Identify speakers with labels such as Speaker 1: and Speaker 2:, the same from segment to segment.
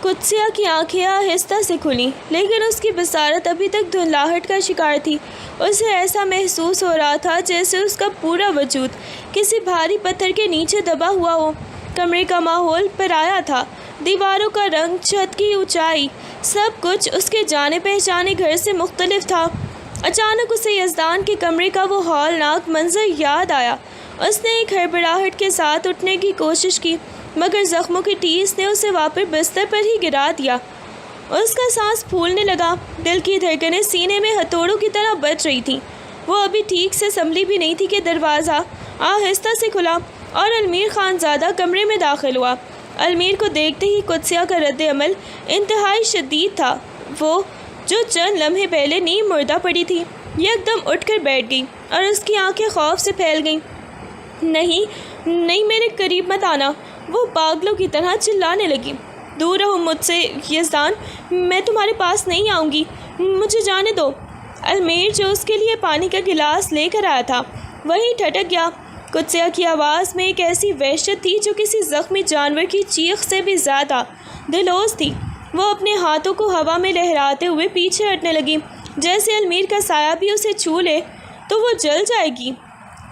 Speaker 1: قدسیہ کی آنکھیں آہستہ سے کھلیں، لیکن اس کی بصارت ابھی تک دھندلاہٹ کا شکار تھی۔ اسے ایسا محسوس ہو رہا تھا جیسے اس کا پورا وجود کسی بھاری پتھر کے نیچے دبا ہوا ہو۔ کمرے کا ماحول پرایا تھا، دیواروں کا رنگ، چھت کی اونچائی، سب کچھ اس کے جانے پہچانے گھر سے مختلف تھا۔ اچانک اسے یزدان کے کمرے کا وہ ہولناک منظر یاد آیا۔ اس نے ایک ہڑبڑاہٹ کے ساتھ اٹھنے کی کوشش کی، مگر زخموں کی ٹیس نے اسے واپس بستر پر ہی گرا دیا۔ اس کا سانس پھولنے لگا، دل کی دھڑکنیں سینے میں ہتھوڑوں کی طرح بج رہی تھیں۔ وہ ابھی ٹھیک سے سنبھلی بھی نہیں تھی کہ دروازہ آہستہ سے کھلا اور المیر خان زادہ کمرے میں داخل ہوا۔ المیر کو دیکھتے ہی قدسیہ کا رد عمل انتہائی شدید تھا۔ وہ جو چند لمحے پہلے نیم مردہ پڑی تھی، یک دم اٹھ کر بیٹھ گئی اور اس کی آنکھیں خوف سے پھیل گئیں۔ نہیں میرے قریب مت آنا، وہ پاگلوں کی طرح چلانے لگی۔ دور رہو مجھ سے یزدان، میں تمہارے پاس نہیں آؤں گی، مجھے جانے دو۔ المیر جو اس کے لیے پانی کا گلاس لے کر آیا تھا وہیں ٹھٹک گیا۔ قدسیہ کی آواز میں ایک ایسی وحشت تھی جو کسی زخمی جانور کی چیخ سے بھی زیادہ دلوز تھی۔ وہ اپنے ہاتھوں کو ہوا میں لہراتے ہوئے پیچھے ہٹنے لگی، جیسے المیر کا سایہ بھی اسے چھو لے تو وہ جل جائے گی۔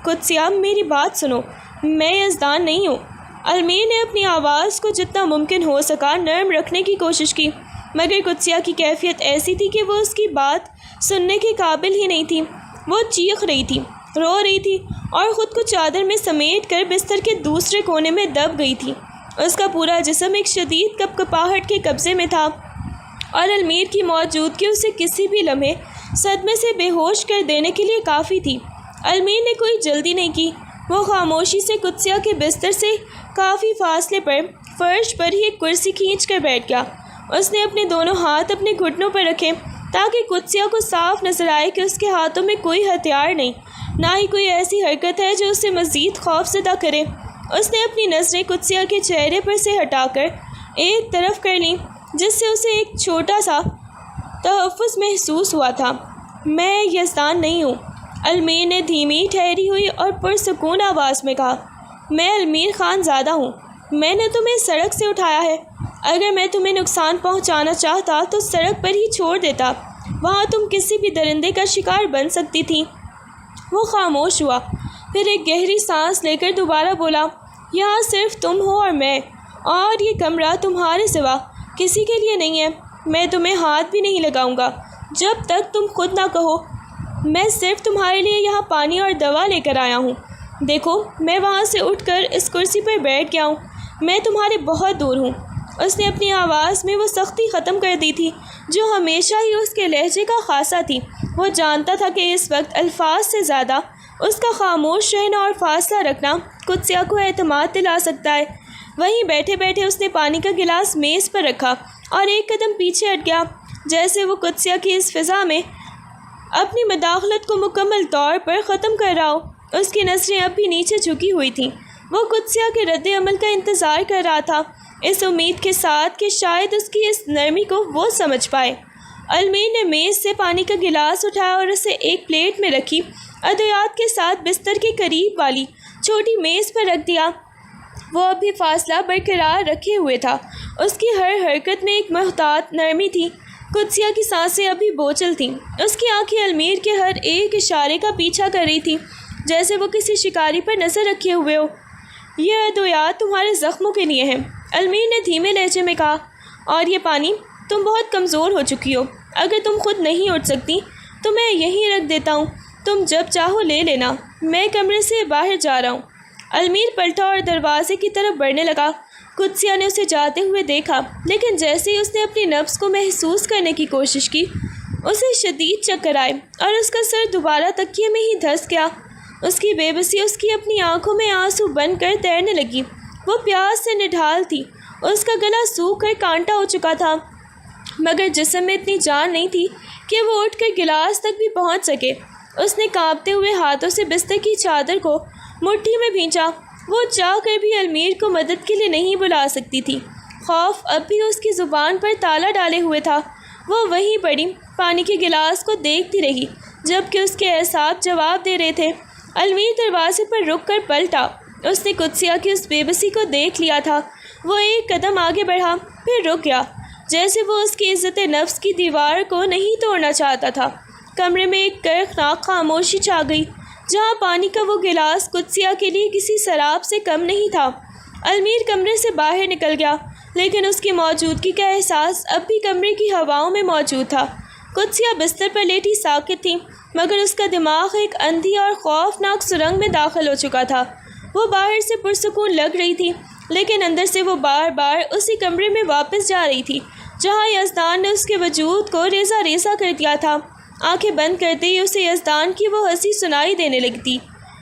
Speaker 1: قدسیہ میری بات سنو، میں یزدان نہیں ہوں۔ المیر نے اپنی آواز کو جتنا ممکن ہو سکا نرم رکھنے کی کوشش کی، مگر قدسیہ کی کیفیت ایسی تھی کہ وہ اس کی بات سننے کے قابل ہی نہیں تھی۔ وہ چیخ رہی تھی، رو رہی تھی اور خود کو چادر میں سمیٹ کر بستر کے دوسرے کونے میں دب گئی تھی۔ اس کا پورا جسم ایک شدید کپکپاہٹ کے قبضے میں تھا اور المیر کی موجودگی اسے کسی بھی لمحے صدمے سے بے ہوش کر دینے کے لیے کافی تھی۔ المیر نے کوئی جلدی نہیں کی، وہ خاموشی سے قدسیہ کے بستر سے کافی فاصلے پر فرش پر ہی ایک کرسی کھینچ کر بیٹھ گیا۔ اس نے اپنے دونوں ہاتھ اپنے گھٹنوں پر رکھے تاکہ قدسیہ کو صاف نظر آئے کہ اس کے ہاتھوں میں کوئی ہتھیار نہیں، نہ ہی کوئی ایسی حرکت ہے جو اسے مزید خوف زدہ کرے۔ اس نے اپنی نظریں قدسیہ کے چہرے پر سے ہٹا کر ایک طرف کر لیں، جس سے اسے ایک چھوٹا سا تحفظ محسوس ہوا تھا۔ میں یزدان نہیں ہوں، المیر نے دھیمی ٹھہری ہوئی اور پرسکون آواز میں کہا۔ میں المیر خان زادہ ہوں، میں نے تمہیں سڑک سے اٹھایا ہے۔ اگر میں تمہیں نقصان پہنچانا چاہتا تو سڑک پر ہی چھوڑ دیتا، وہاں تم کسی بھی درندے کا شکار بن سکتی تھی۔ وہ خاموش ہوا، پھر ایک گہری سانس لے کر دوبارہ بولا، یہاں صرف تم ہو اور میں، اور یہ کمرہ تمہارے سوا کسی کے لیے نہیں ہے۔ میں تمہیں ہاتھ بھی نہیں لگاؤں گا جب تک تم خود نہ کہو۔ میں صرف تمہارے لیے یہاں پانی اور دوا لے کر آیا ہوں۔ دیکھو، میں وہاں سے اٹھ کر اس کرسی پر بیٹھ گیا ہوں، میں تمہارے بہت دور ہوں۔ اس نے اپنی آواز میں وہ سختی ختم کر دی تھی جو ہمیشہ ہی اس کے لہجے کا خاصہ تھی۔ وہ جانتا تھا کہ اس وقت الفاظ سے زیادہ اس کا خاموش رہنا اور فاصلہ رکھنا قدسیہ کو اعتماد دلا سکتا ہے۔ وہیں بیٹھے بیٹھے اس نے پانی کا گلاس میز پر رکھا اور ایک قدم پیچھے ہٹ گیا، جیسے وہ قدسیہ کی اس فضا میں اپنی مداخلت کو مکمل طور پر ختم کر رہا ہو۔ اس کی نظریں اب بھی نیچے جھکی ہوئی تھیں۔ وہ قدسیہ کے رد عمل کا انتظار کر رہا تھا، اس امید کے ساتھ کہ شاید اس کی اس نرمی کو وہ سمجھ پائے۔ المیر نے میز سے پانی کا گلاس اٹھایا اور اسے ایک پلیٹ میں رکھی ادویات کے ساتھ بستر کے قریب والی چھوٹی میز پر رکھ دیا۔ وہ اب بھی فاصلہ برقرار رکھے ہوئے تھا، اس کی ہر حرکت میں ایک محتاط نرمی تھی۔ قدسیہ کی سانسیں ابھی بوچھل تھیں، اس کی آنکھیں المیر کے ہر ایک اشارے کا پیچھا کر رہی تھیں، جیسے وہ کسی شکاری پر نظر رکھے ہوئے ہو۔ یہ ادویات تمہارے زخموں کے لیے ہیں، المیر نے دھیمے لہجے میں کہا، اور یہ پانی، تم بہت کمزور ہو چکی ہو، اگر تم خود نہیں اٹھ سکتی تو میں یہیں رکھ دیتا ہوں، تم جب چاہو لے لینا، میں کمرے سے باہر جا رہا ہوں۔ المیر پلٹا اور دروازے کی طرف بڑھنے لگا۔ قدسیہ نے اسے جاتے ہوئے دیکھا، لیکن جیسے ہی اس نے اپنی نفس کو محسوس کرنے کی کوشش کی، اسے شدید چکر آئے اور اس کا سر دوبارہ تکیے میں ہی دھس گیا۔ اس کی بے بسی اس کی اپنی آنکھوں میں آنسو بن کر تیرنے لگی۔ وہ پیاس سے نڈھال تھی، اس کا گلا سوکھ کر کانٹا ہو چکا تھا، مگر جسم میں اتنی جان نہیں تھی کہ وہ اٹھ کر گلاس تک بھی پہنچ سکے۔ اس نے کانپتے ہوئے ہاتھوں سے بستر کی چادر کو مٹھی میں بھینچا۔ وہ چاہ کر بھی المیر کو مدد کے لیے نہیں بلا سکتی تھی، خوف اب بھی اس کی زبان پر تالا ڈالے ہوئے تھا۔ وہ وہیں پڑی پانی کے گلاس کو دیکھتی رہی جب کہ اس کے اعصاب جواب دے رہے تھے۔ المیر دروازے پر رک کر پلٹا، اس نے قدسیہ کی اس بے بسی کو دیکھ لیا تھا۔ وہ ایک قدم آگے بڑھا، پھر رک گیا۔ جیسے وہ اس کی عزت نفس کی دیوار کو نہیں توڑنا چاہتا تھا۔ کمرے میں ایک کرخناک خاموشی چھا گئی، جہاں پانی کا وہ گلاس قدسیہ کے لیے کسی شراب سے کم نہیں تھا۔ المیر کمرے سے باہر نکل گیا، لیکن اس کی موجودگی کا احساس اب بھی کمرے کی ہواؤں میں موجود تھا۔ قدسیہ بستر پر لیٹی ساکت تھی، مگر اس کا دماغ ایک اندھی اور خوفناک سرنگ میں داخل ہو چکا تھا۔ وہ باہر سے پرسکون لگ رہی تھی، لیکن اندر سے وہ بار بار اسی کمرے میں واپس جا رہی تھی جہاں یزدان نے اس کے وجود کو ریزہ ریزہ کر دیا تھا۔ آنکھیں بند کرتے ہی اسے یزدان کی وہ ہنسی سنائی دینے لگتی،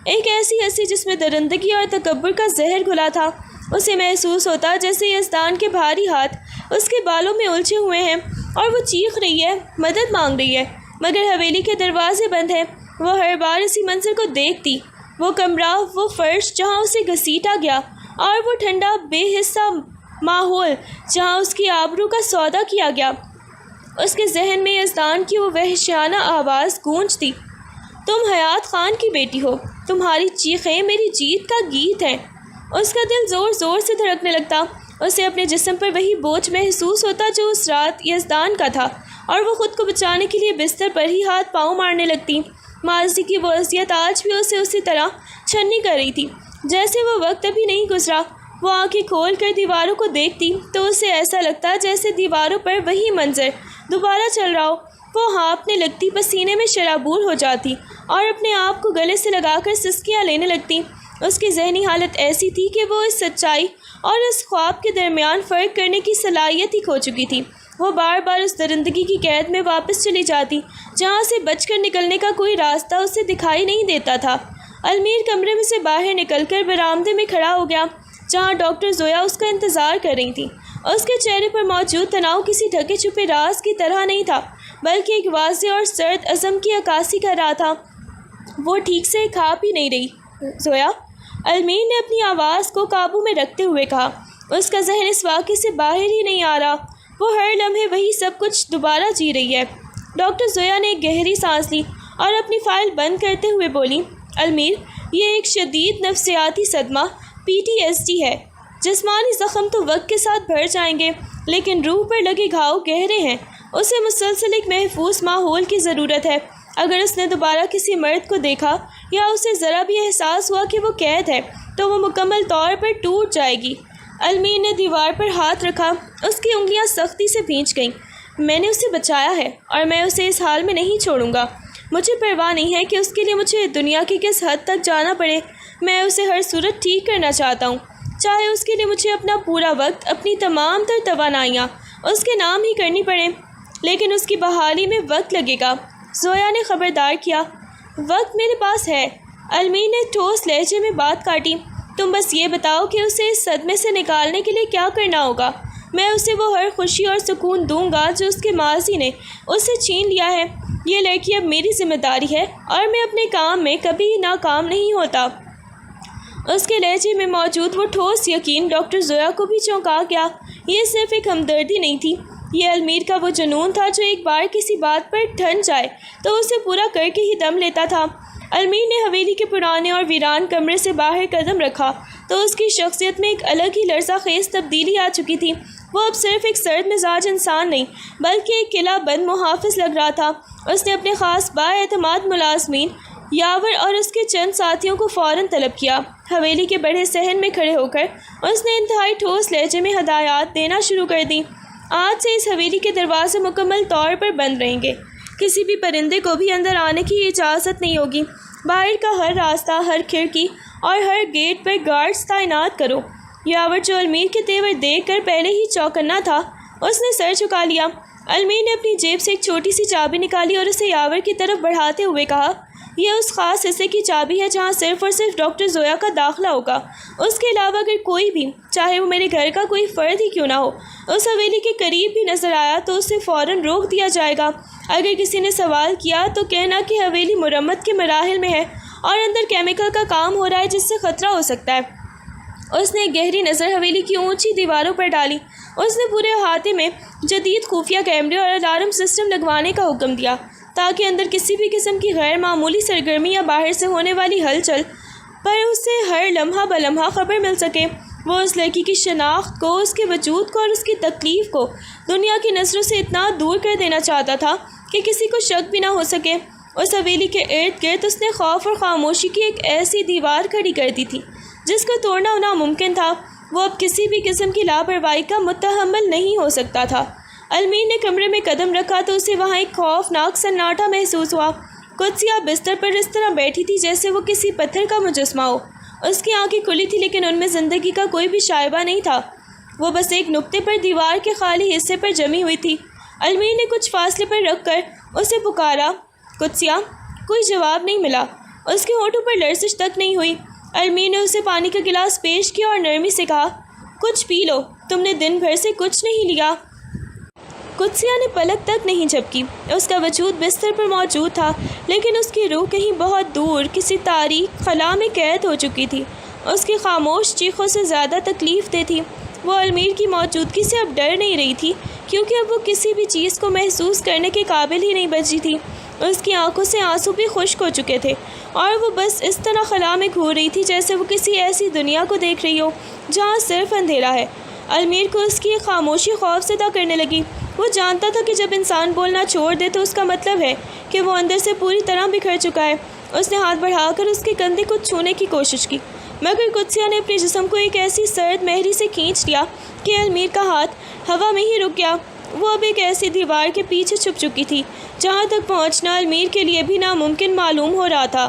Speaker 1: ایک ایسی ہنسی جس میں درندگی اور تکبر کا زہر گھلا تھا۔ اسے محسوس ہوتا جیسے یزدان کے بھاری ہاتھ اس کے بالوں میں الجھے ہوئے ہیں اور وہ چیخ رہی ہے، مدد مانگ رہی ہے، مگر حویلی کے دروازے بند ہیں۔ وہ ہر بار اسی منظر کو دیکھتی، وہ کمرہ، وہ فرش جہاں اسے گھسیٹا گیا، اور وہ ٹھنڈا بے حصہ ماحول جہاں اس کی آبرو کا سودا کیا گیا۔ اس کے ذہن میں یزدان کی وہ وحشیانہ آواز گونجتی، تم حیات خان کی بیٹی ہو، تمہاری چیخیں میری جیت کا گیت ہیں۔ اس کا دل زور زور سے دھڑکنے لگتا، اسے اپنے جسم پر وہی بوجھ محسوس ہوتا جو اس رات یزدان کا تھا، اور وہ خود کو بچانے کے لیے بستر پر ہی ہاتھ پاؤں مارنے لگتی۔ ماضی کی وہ اذیت آج بھی اسے اسی طرح چھنی کر رہی تھی جیسے وہ وقت ابھی نہیں گزرا۔ وہ آنکھیں کھول کر دیواروں کو دیکھتی تو اسے ایسا لگتا جیسے دیواروں پر وہی منظر دوبارہ چل رہا ہو۔ وہ ہانپنے لگتی، پسینے میں شرابور ہو جاتی اور اپنے آپ کو گلے سے لگا کر سسکیاں لینے لگتی۔ اس کی ذہنی حالت ایسی تھی کہ وہ اس سچائی اور اس خواب کے درمیان فرق کرنے کی صلاحیت ہی کھو چکی تھی۔ وہ بار بار اس درندگی کی قید میں واپس چلی جاتی جہاں سے بچ کر نکلنے کا کوئی راستہ اسے دکھائی نہیں دیتا تھا۔ المیر کمرے میں سے باہر نکل کر برآمدے میں کھڑا ہو گیا جہاں ڈاکٹر زویا اس کا انتظار کر رہی تھی۔ اس کے چہرے پر موجود تناؤ کسی ڈھکے چھپے راز کی طرح نہیں تھا، بلکہ ایک واضح اور سرد عزم کی عکاسی کر رہا تھا۔ وہ ٹھیک سے کھا بھی نہیں رہی زویا، المیر نے اپنی آواز کو قابو میں رکھتے ہوئے کہا۔ اس کا ذہن اس واقعے سے باہر ہی نہیں آ رہا، وہ ہر لمحے وہی سب کچھ دوبارہ جی رہی ہے۔ ڈاکٹر زویا نے ایک گہری سانس لی اور اپنی فائل بند کرتے ہوئے بولی، المیر، یہ ایک شدید نفسیاتی صدمہ PTSD ہے۔ جسمانی زخم تو وقت کے ساتھ بھر جائیں گے، لیکن روح پر لگے گھاؤ گہرے ہیں۔ اسے مسلسل ایک محفوظ ماحول کی ضرورت ہے۔ اگر اس نے دوبارہ کسی مرد کو دیکھا یا اسے ذرا بھی احساس ہوا کہ وہ قید ہے تو وہ مکمل طور پر ٹوٹ جائے گی۔ المیر نے دیوار پر ہاتھ رکھا، اس کی انگلیاں سختی سے بھینچ گئیں۔ میں نے اسے بچایا ہے اور میں اسے اس حال میں نہیں چھوڑوں گا۔ مجھے پرواہ نہیں ہے کہ اس کے لیے مجھے دنیا کی کس حد تک جانا پڑے، میں اسے ہر صورت ٹھیک کرنا چاہتا ہوں، چاہے اس کے لیے مجھے اپنا پورا وقت، اپنی تمام تر توانائیاں اس کے نام ہی کرنی پڑیں، لیکن اس کی بحالی میں وقت لگے گا۔ زویا نے خبردار کیا۔ وقت میرے پاس ہے، المیر نے ٹھوس لہجے میں بات کاٹی۔ تم بس یہ بتاؤ کہ اسے اس صدمے سے نکالنے کے لیے کیا کرنا ہوگا۔ میں اسے وہ ہر خوشی اور سکون دوں گا جو اس کے ماضی نے اس سے چھین لیا ہے۔ یہ لڑکی اب میری ذمہ داری ہے اور میں اپنے کام میں کبھی ناکام نہیں ہوتا۔ اس کے لہجے میں موجود وہ ٹھوس یقین ڈاکٹر زویا کو بھی چونکا گیا۔ یہ صرف ایک ہمدردی نہیں تھی، یہ المیر کا وہ جنون تھا جو ایک بار کسی بات پر ٹھن جائے تو اسے پورا کر کے ہی دم لیتا تھا۔ المیر نے حویلی کے پرانے اور ویران کمرے سے باہر قدم رکھا تو اس کی شخصیت میں ایک الگ ہی لرزہ خیز تبدیلی آ چکی تھی۔ وہ اب صرف ایک سرد مزاج انسان نہیں بلکہ ایک قلعہ بند محافظ لگ رہا تھا۔ اس نے اپنے خاص بااعتماد ملازمین یاور اور اس کے چند ساتھیوں کو فوراً طلب کیا۔ حویلی کے بڑے صحن میں کھڑے ہو کر اس نے انتہائی ٹھوس لہجے میں ہدایات دینا شروع کر دی۔ آج سے اس حویلی کے دروازے مکمل طور پر بند رہیں گے، کسی بھی پرندے کو بھی اندر آنے کی اجازت نہیں ہوگی۔ باہر کا ہر راستہ، ہر کھڑکی اور ہر گیٹ پر گارڈز تعینات کرو۔ یاور جو المیر کے تیور دیکھ کر پہلے ہی چوکنا تھا، اس نے سر جھکا لیا۔ المیر نے اپنی جیب سے ایک چھوٹی سی چابی نکالی اور اسے یاور کی طرف بڑھاتے ہوئے کہا، یہ اس خاص حصے کی چابی ہے جہاں صرف اور صرف ڈاکٹر زویا کا داخلہ ہوگا۔ اس کے علاوہ اگر کوئی بھی، چاہے وہ میرے گھر کا کوئی فرد ہی کیوں نہ ہو، اس حویلی کے قریب بھی نظر آیا تو اسے فوراً روک دیا جائے گا۔ اگر کسی نے سوال کیا تو کہنا کہ حویلی مرمت کے مراحل میں ہے اور اندر کیمیکل کا کام ہو رہا ہے جس سے خطرہ ہو سکتا ہے۔ اس نے گہری نظر حویلی کی اونچی دیواروں پر ڈالی۔ اس نے پورے احاطے میں جدید خفیہ کیمرے اور الارم سسٹم لگوانے کا حکم دیا تاکہ اندر کسی بھی قسم کی غیر معمولی سرگرمی یا باہر سے ہونے والی ہلچل پر اس سے ہر لمحہ بلمحہ خبر مل سکے۔ وہ اس لڑکی کی شناخت کو، اس کے وجود کو اور اس کی تکلیف کو دنیا کی نظروں سے اتنا دور کر دینا چاہتا تھا کہ کسی کو شک بھی نہ ہو سکے۔ اس حویلی کے ارد گرد اس نے خوف اور خاموشی کی ایک ایسی دیوار کھڑی کر دی تھی جس کو توڑنا ناممکن تھا۔ وہ اب کسی بھی قسم کی لاپرواہی کا متحمل نہیں ہو سکتا تھا۔ المیر نے کمرے میں قدم رکھا تو اسے وہاں ایک خوفناک سناٹا محسوس ہوا۔ قدسیہ بستر پر اس طرح بیٹھی تھی جیسے وہ کسی پتھر کا مجسمہ ہو۔ اس کی آنکھیں کھلی تھی لیکن ان میں زندگی کا کوئی بھی شائبہ نہیں تھا۔ وہ بس ایک نقطے پر دیوار کے خالی حصے پر جمی ہوئی تھی۔ المیر نے کچھ فاصلے پر رکھ کر اسے پکارا، قدسیہ۔ کوئی جواب نہیں ملا۔ اس کے ہونٹوں پر لرزش تک نہیں ہوئی۔ المیر نے اسے پانی کا گلاس پیش کیا اور نرمی سے کہا، کچھ پی لو، تم نے دن بھر سے کچھ نہیں لیا۔ قدسیہ نے پلک تک نہیں جھپکی۔ اس کا وجود بستر پر موجود تھا لیکن اس کی روح کہیں بہت دور کسی تاریک خلا میں قید ہو چکی تھی۔ اس کی خاموش چیخوں سے زیادہ تکلیف دہ تھی۔ وہ المیر کی موجودگی سے اب ڈر نہیں رہی تھی کیونکہ اب وہ کسی بھی چیز کو محسوس کرنے کے قابل ہی نہیں بچی تھی۔ اس کی آنکھوں سے آنسو بھی خشک ہو چکے تھے اور وہ بس اس طرح خلا میں گھور رہی تھی جیسے وہ کسی ایسی دنیا کو دیکھ رہی ہو جہاں صرف اندھیرا ہے۔ المیر کو اس کی خاموشی خوف زدہ کرنے لگی۔ وہ جانتا تھا کہ جب انسان بولنا چھوڑ دے تو اس کا مطلب ہے کہ وہ اندر سے پوری طرح بکھر چکا ہے۔ اس نے ہاتھ بڑھا کر اس کے کندھے کو چھونے کی کوشش کی مگر قدسیہ نے اپنے جسم کو ایک ایسی سرد مہری سے کھینچ لیا کہ المیر کا ہاتھ ہوا میں ہی رک گیا۔ وہ اب ایک ایسی دیوار کے پیچھے چھپ چکی تھی جہاں تک پہنچنا المیر کے لیے بھی ناممکن معلوم ہو رہا تھا۔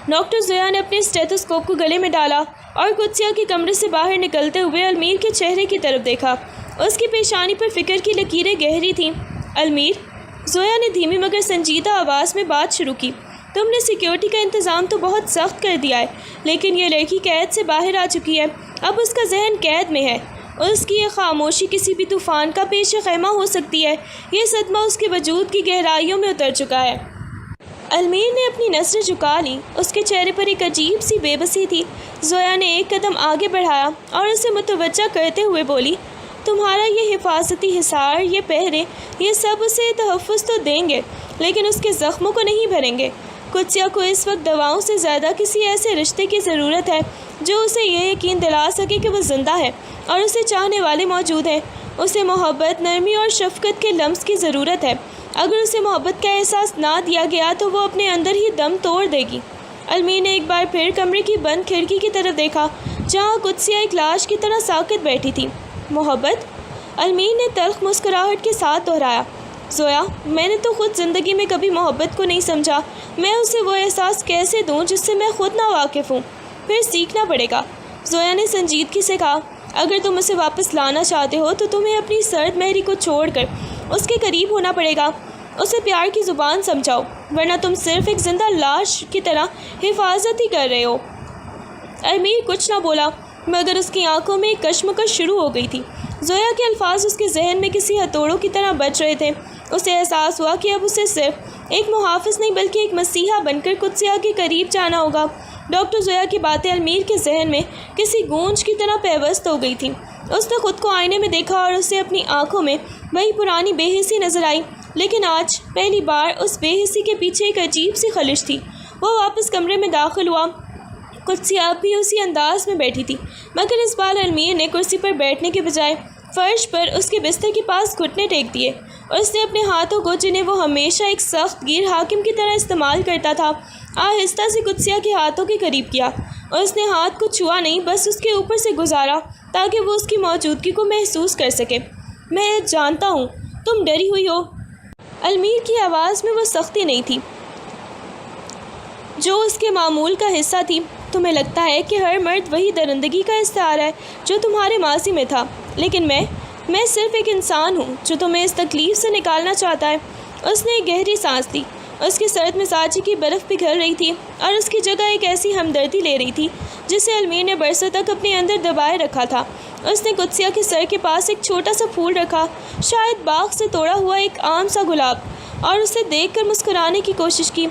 Speaker 1: ڈاکٹر زویا نے اپنے اسٹیتھوسکوپ کو گلے میں ڈالا اور قدسیہ کے کمرے سے باہر نکلتے ہوئے المیر کے چہرے کی طرف دیکھا۔ اس کی پیشانی پر فکر کی لکیریں گہری تھیں۔ المیر، زویا نے دھیمی مگر سنجیدہ آواز میں بات شروع کی، تم نے سیکیورٹی کا انتظام تو بہت سخت کر دیا ہے لیکن یہ لڑکی قید سے باہر آ چکی ہے۔ اب اس کا ذہن قید میں ہے۔ اس کی یہ خاموشی کسی بھی طوفان کا پیش خیمہ ہو سکتی ہے۔ یہ صدمہ اس کے وجود کی گہرائیوں میں اتر چکا ہے۔ المیر نے اپنی نظریں جھکا لیں۔ اس کے چہرے پر ایک عجیب سی بے بسی تھی۔ زویا نے ایک قدم آگے بڑھایا اور اسے متوجہ کرتے ہوئے بولی، تمہارا یہ حفاظتی حصار، یہ پہرے، یہ سب اسے تحفظ تو دیں گے لیکن اس کے زخموں کو نہیں بھریں گے۔ قدسیہ کو اس وقت دواؤں سے زیادہ کسی ایسے رشتے کی ضرورت ہے جو اسے یہ یقین دلا سکے کہ وہ زندہ ہے اور اسے چاہنے والے موجود ہیں۔ اسے محبت، نرمی اور شفقت کے لمس کی ضرورت ہے۔ اگر اسے محبت کا احساس نہ دیا گیا تو وہ اپنے اندر ہی دم توڑ دے گی۔ المیر نے ایک بار پھر کمرے کی بند کھڑکی کی طرف دیکھا جہاں قدسیہ ایک لاش کی طرح ساکت بیٹھی تھی۔ محبت؟ المیر نے تلخ مسکراہٹ کے ساتھ دہرایا، زویا، میں نے تو خود زندگی میں کبھی محبت کو نہیں سمجھا۔ میں اسے وہ احساس کیسے دوں جس سے میں خود نہ واقف ہوں؟ پھر سیکھنا پڑے گا۔ زویا نے سنجیدگی سے کہا، اگر تم اسے واپس لانا چاہتے ہو تو تمہیں اپنی سرد مہری کو چھوڑ کر اس کے قریب ہونا پڑے گا۔ اسے پیار کی زبان سمجھاؤ ورنہ تم صرف ایک زندہ لاش کی طرح حفاظت ہی کر رہے ہو۔ المیر کچھ نہ بولا مگر اس کی آنکھوں میں ایک کشمکش شروع ہو گئی تھی۔ زویا کے الفاظ اس کے ذہن میں کسی ہتھوڑوں کی طرح بج رہے تھے۔ اسے احساس ہوا کہ اب اسے صرف ایک محافظ نہیں بلکہ ایک مسیحا بن کر قدسیہ کے قریب جانا ہوگا۔ ڈاکٹر زویا کی باتیں المیر کے ذہن میں کسی گونج کی طرح پیوست ہو گئی تھیں۔ اس نے خود کو آئینے میں دیکھا اور اسے اپنی آنکھوں میں وہی پرانی بے حسی نظر آئی لیکن آج پہلی بار اس بے حسی کے پیچھے ایک عجیب سی خلش تھی۔ وہ واپس کمرے میں داخل ہوا۔ قدسیہ اب بھی اسی انداز میں بیٹھی تھی مگر اس بار المیر نے کرسی پر بیٹھنے کے بجائے فرش پر اس کے بستر کے پاس گھٹنے ٹیک دیے۔ اس نے اپنے ہاتھوں کو، جنہیں وہ ہمیشہ ایک سخت گیر حاکم کی طرح استعمال کرتا تھا، آہستہ سے قدسیہ کے ہاتھوں کے قریب کیا۔ اس نے ہاتھ کو چھوا نہیں، بس اس کے اوپر سے گزارا تاکہ وہ اس کی موجودگی کو محسوس کر سکے۔ میں جانتا ہوں تم ڈری ہوئی ہو۔ المیر کی آواز میں وہ سختی نہیں تھی جو اس کے معمول کا حصہ تھی۔ تمہیں لگتا ہے کہ ہر مرد وہی درندگی کا استعارہ ہے جو تمہارے ماضی میں تھا، لیکن میں صرف ایک انسان ہوں جو تمہیں اس تکلیف سے نکالنا چاہتا ہے۔ اس نے ایک گہری سانس لی۔ اس کی سرد مزاجی کی برف پگھل رہی تھی اور اس کی جگہ ایک ایسی ہمدردی لے رہی تھی جسے المیر نے برسوں تک اپنے اندر دبائے رکھا تھا۔ اس نے قدسیہ کے سر کے پاس ایک چھوٹا سا پھول رکھا، شاید باغ سے توڑا ہوا ایک عام سا گلاب، اور اسے دیکھ کر مسکرانے کی کوشش کی۔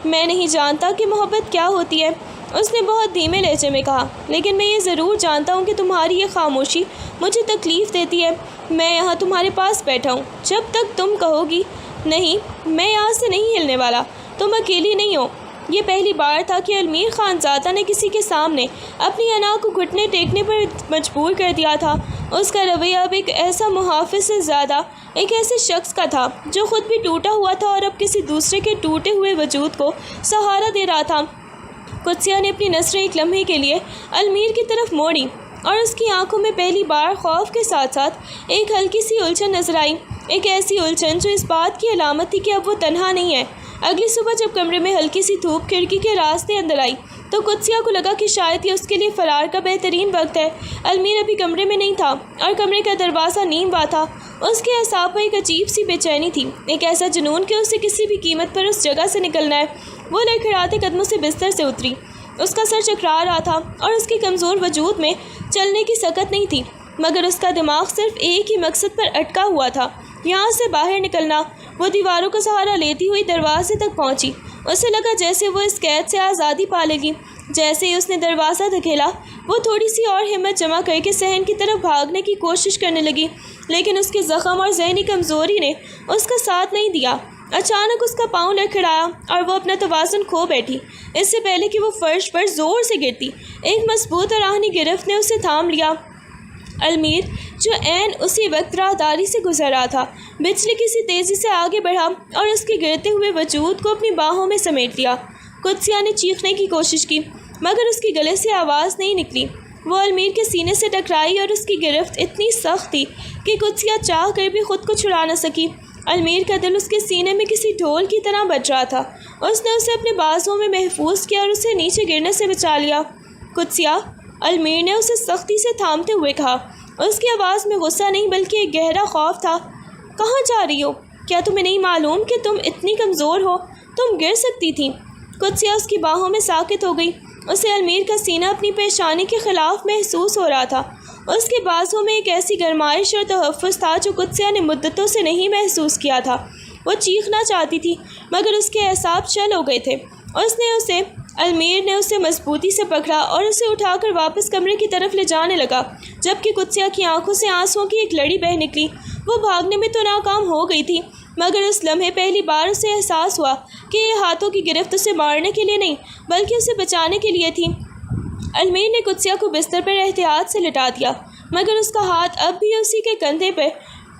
Speaker 1: میں نہیں جانتا کہ محبت کیا ہوتی ہے، اس نے بہت دھیمے لہجے میں کہا، لیکن میں یہ ضرور جانتا ہوں کہ تمہاری یہ خاموشی مجھے تکلیف دیتی ہے۔ میں یہاں تمہارے پاس بیٹھا ہوں جب تک تم کہو گی نہیں، میں یہاں سے نہیں ہلنے والا۔ تم اکیلی نہیں ہو، یہ پہلی بار تھا کہ المیر خانزادہ نے کسی کے سامنے اپنی انا کو گھٹنے ٹیکنے پر مجبور کر دیا تھا۔ اس کا رویہ اب ایک ایسا محافظ سے زیادہ ایک ایسے شخص کا تھا جو خود بھی ٹوٹا ہوا تھا اور اب کسی دوسرے کے ٹوٹے ہوئے وجود کو سہارا دے رہا تھا۔ قدسیہ نے اپنی نظریں ایک لمحے کے لیے المیر کی طرف موڑی اور اس کی آنکھوں میں پہلی بار خوف کے ساتھ ساتھ ایک ہلکی سی الجھن نظر آئی، ایک ایسی الجھن جو اس بات کی علامت تھی کہ اب وہ تنہا نہیں ہے۔ اگلی صبح جب کمرے میں ہلکی سی دھوپ کھڑکی کے راستے اندر آئی تو قدسیہ کو لگا کہ شاید یہ اس کے لیے فرار کا بہترین وقت ہے۔ المیر ابھی کمرے میں نہیں تھا اور کمرے کا دروازہ نیم وا تھا۔ اس کے اعصاب میں ایک عجیب سی بے چینی تھی، ایک ایسا جنون کہ اسے کسی بھی قیمت پر اس جگہ سے نکلنا ہے۔ وہ لڑکھڑاتے قدموں سے بستر سے اتری، اس کا سر چکرا رہا تھا اور اس کے کمزور وجود میں چلنے کی سکت نہیں تھی، مگر اس کا دماغ صرف ایک ہی مقصد پر اٹکا ہوا تھا، یہاں سے باہر نکلنا۔ وہ دیواروں کا سہارا لیتی ہوئی دروازے تک پہنچی۔ اسے لگا جیسے وہ اس قید سے آزادی پا لے گی۔ جیسے ہی اس نے دروازہ دھکیلا وہ تھوڑی سی اور ہمت جمع کر کے صحن کی طرف بھاگنے کی کوشش کرنے لگی، لیکن اس کے زخم اور ذہنی کمزوری نے اس کا ساتھ نہیں دیا۔ اچانک اس کا پاؤں لڑکھڑایا اور وہ اپنا توازن کھو بیٹھی۔ اس سے پہلے کہ وہ فرش پر زور سے گرتی، ایک مضبوط اور آہنی گرفت نے اسے تھام لیا۔ المیر جو عین اسی وقت راہداری سے گزر رہا تھا بجلی کسی تیزی سے آگے بڑھا اور اس کے گرتے ہوئے وجود کو اپنی باہوں میں سمیٹ لیا۔ قدسیہ نے چیخنے کی کوشش کی مگر اس کی گلے سے آواز نہیں نکلی۔ وہ المیر کے سینے سے ٹکرائی اور اس کی گرفت اتنی سخت تھی کہ قدسیہ چاہ کر بھی خود کو چھڑا نہ سکی۔ المیر کا دل اس کے سینے میں کسی ڈھول کی طرح بج رہا تھا۔ اس نے اسے اپنے بازوؤں میں محفوظ کیا اور اسے نیچے گرنے سے بچا لیا۔ قدسیہ، المیر نے اسے سختی سے تھامتے ہوئے کہا۔ اس کی آواز میں غصہ نہیں بلکہ ایک گہرا خوف تھا۔ کہاں جا رہی ہو؟ کیا تمہیں نہیں معلوم کہ تم اتنی کمزور ہو؟ تم گر سکتی تھی۔ قدسیہ اس کی باہوں میں ساکت ہو گئی۔ اسے المیر کا سینہ اپنی پیشانی کے خلاف محسوس ہو رہا تھا۔ اس کے بازوؤں میں ایک ایسی گرمائش اور تحفظ تھا جو قدسیہ نے مدتوں سے نہیں محسوس کیا تھا۔ وہ چیخنا چاہتی تھی مگر اس کے اعصاب چل ہو گئے تھے۔ المیر نے اسے مضبوطی سے پکڑا اور اسے اٹھا کر واپس کمرے کی طرف لے جانے لگا، جبکہ قدسیہ کی آنکھوں سے آنسوؤں کی ایک لڑی بہہ نکلی۔ وہ بھاگنے میں تو ناکام ہو گئی تھی مگر اس لمحے پہلی بار اسے احساس ہوا کہ یہ ہاتھوں کی گرفت اسے مارنے کے لیے نہیں بلکہ اسے بچانے کے لیے تھی۔ المیر نے قدسیہ کو بستر پر احتیاط سے لٹا دیا مگر اس کا ہاتھ اب بھی اسی کے کندھے پہ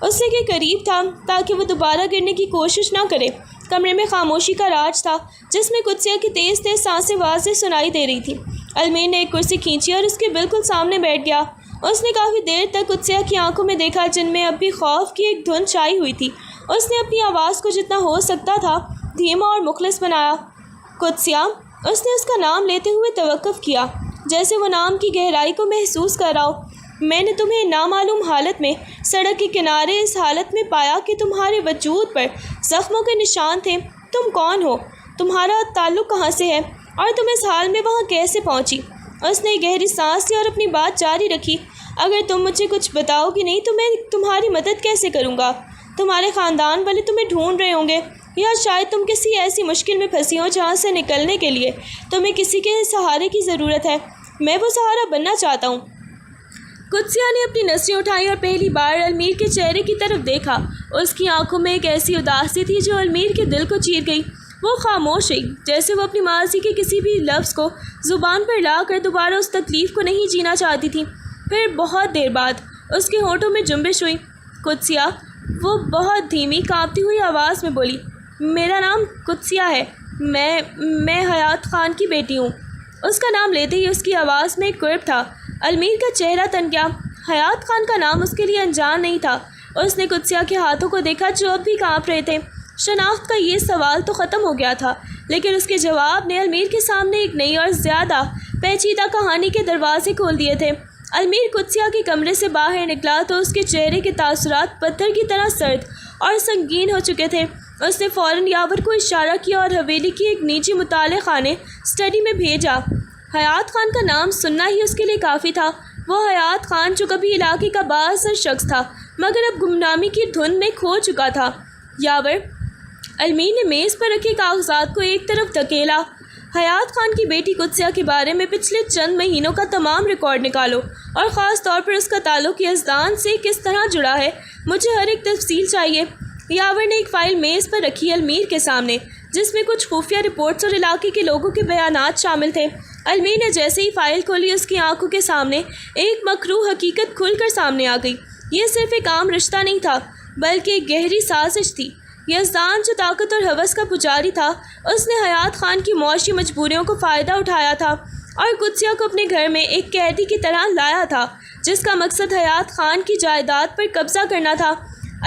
Speaker 1: اسے کے قریب تھا تاکہ وہ دوبارہ گرنے کی کوشش نہ کرے۔ کمرے میں خاموشی کا راج تھا جس میں قدسیہ کی تیز تیز سانسیں واضح سنائی دے رہی تھی۔ المیر نے ایک کرسی کھینچی اور اس کے بالکل سامنے بیٹھ گیا۔ اس نے کافی دیر تک قدسیہ کی آنکھوں میں دیکھا جن میں اب بھی خوف کی ایک دھند چھائی ہوئی تھی۔ اس نے اپنی آواز کو جتنا ہو سکتا تھا دھیما اور مخلص بنایا۔ قدسیہ، اس نے اس کا نام لیتے ہوئے توقف کیا جیسے وہ نام کی گہرائی کو محسوس کر رہا ہو۔ میں نے تمہیں نامعلوم حالت میں سڑک کے کنارے اس حالت میں پایا کہ تمہارے وجود پر زخموں کے نشان تھے۔ تم کون ہو؟ تمہارا تعلق کہاں سے ہے؟ اور تم اس حال میں وہاں کیسے پہنچی؟ اس نے گہری سانس لی اور اپنی بات جاری رکھی۔ اگر تم مجھے کچھ بتاؤ گی نہیں تو میں تمہاری مدد کیسے کروں گا؟ تمہارے خاندان والے تمہیں ڈھونڈ رہے ہوں گے یا شاید تم کسی ایسی مشکل میں پھنسی ہو جہاں سے نکلنے کے لیے تمہیں کسی کے سہارے کی ضرورت ہے۔ میں وہ سہارا بننا چاہتا ہوں۔ قدسیہ نے اپنی نظریں اٹھائی اور پہلی بار المیر کے چہرے کی طرف دیکھا۔ اس کی آنکھوں میں ایک ایسی اداسی تھی جو المیر کے دل کو چیر گئی۔ وہ خاموش رہی جیسے وہ اپنی ماضی کے کسی بھی لفظ کو زبان پر لا کر دوبارہ اس تکلیف کو نہیں جینا چاہتی تھی۔ پھر بہت دیر بعد اس کے ہونٹوں میں جنبش ہوئی۔ قدسیہ، وہ بہت دھیمی کانپتی ہوئی آواز میں بولی، میرا نام قدسیہ ہے، میں حیات خان کی بیٹی ہوں۔ اس کا نام لیتے ہی اس کی آواز میں ایک کرب تھا۔ المیر کا چہرہ تن گیا۔ حیات خان کا نام اس کے لیے انجان نہیں تھا۔ اس نے قدسیہ کے ہاتھوں کو دیکھا جو اب بھی کانپ رہے تھے۔ شناخت کا یہ سوال تو ختم ہو گیا تھا لیکن اس کے جواب نے المیر کے سامنے ایک نئی اور زیادہ پیچیدہ کہانی کے دروازے کھول دیے تھے۔ المیر قدسیہ کے کمرے سے باہر نکلا تو اس کے چہرے کے تاثرات پتھر کی طرح سرد اور سنگین ہو چکے تھے۔ اس نے فوراً یاور کو اشارہ کیا اور حویلی کی ایک نجی مطالعہ خانے اسٹڈی میں بھیجا۔ حیات خان کا نام سننا ہی اس کے لیے کافی تھا۔ وہ حیات خان جو کبھی علاقے کا بااثر شخص تھا مگر اب گمنامی کی دھند میں کھو چکا تھا۔ یاور، المیر نے میز پر رکھے کاغذات کو ایک طرف دھکیلا۔ حیات خان کی بیٹی قدسیہ کے بارے میں پچھلے چند مہینوں کا تمام ریکارڈ نکالو اور خاص طور پر اس کا تعلق یزدان سے کس طرح جڑا ہے، مجھے ہر ایک تفصیل چاہیے۔ یاور نے ایک فائل میز پر رکھی المیر کے سامنے جس میں کچھ خفیہ رپورٹس اور علاقے کے لوگوں کے بیانات شامل تھے۔ علمیر نے جیسے ہی فائل کھولی اس کی آنکھوں کے سامنے ایک مکروہ حقیقت کھل کر سامنے آ گئی۔ یہ صرف ایک عام رشتہ نہیں تھا بلکہ ایک گہری سازش تھی۔ یزدان جو طاقت اور ہوس کا پجاری تھا، اس نے حیات خان کی معاشی مجبوریوں کو فائدہ اٹھایا تھا اور قدسیہ کو اپنے گھر میں ایک قیدی کی طرح لایا تھا جس کا مقصد حیات خان کی جائیداد پر قبضہ کرنا تھا۔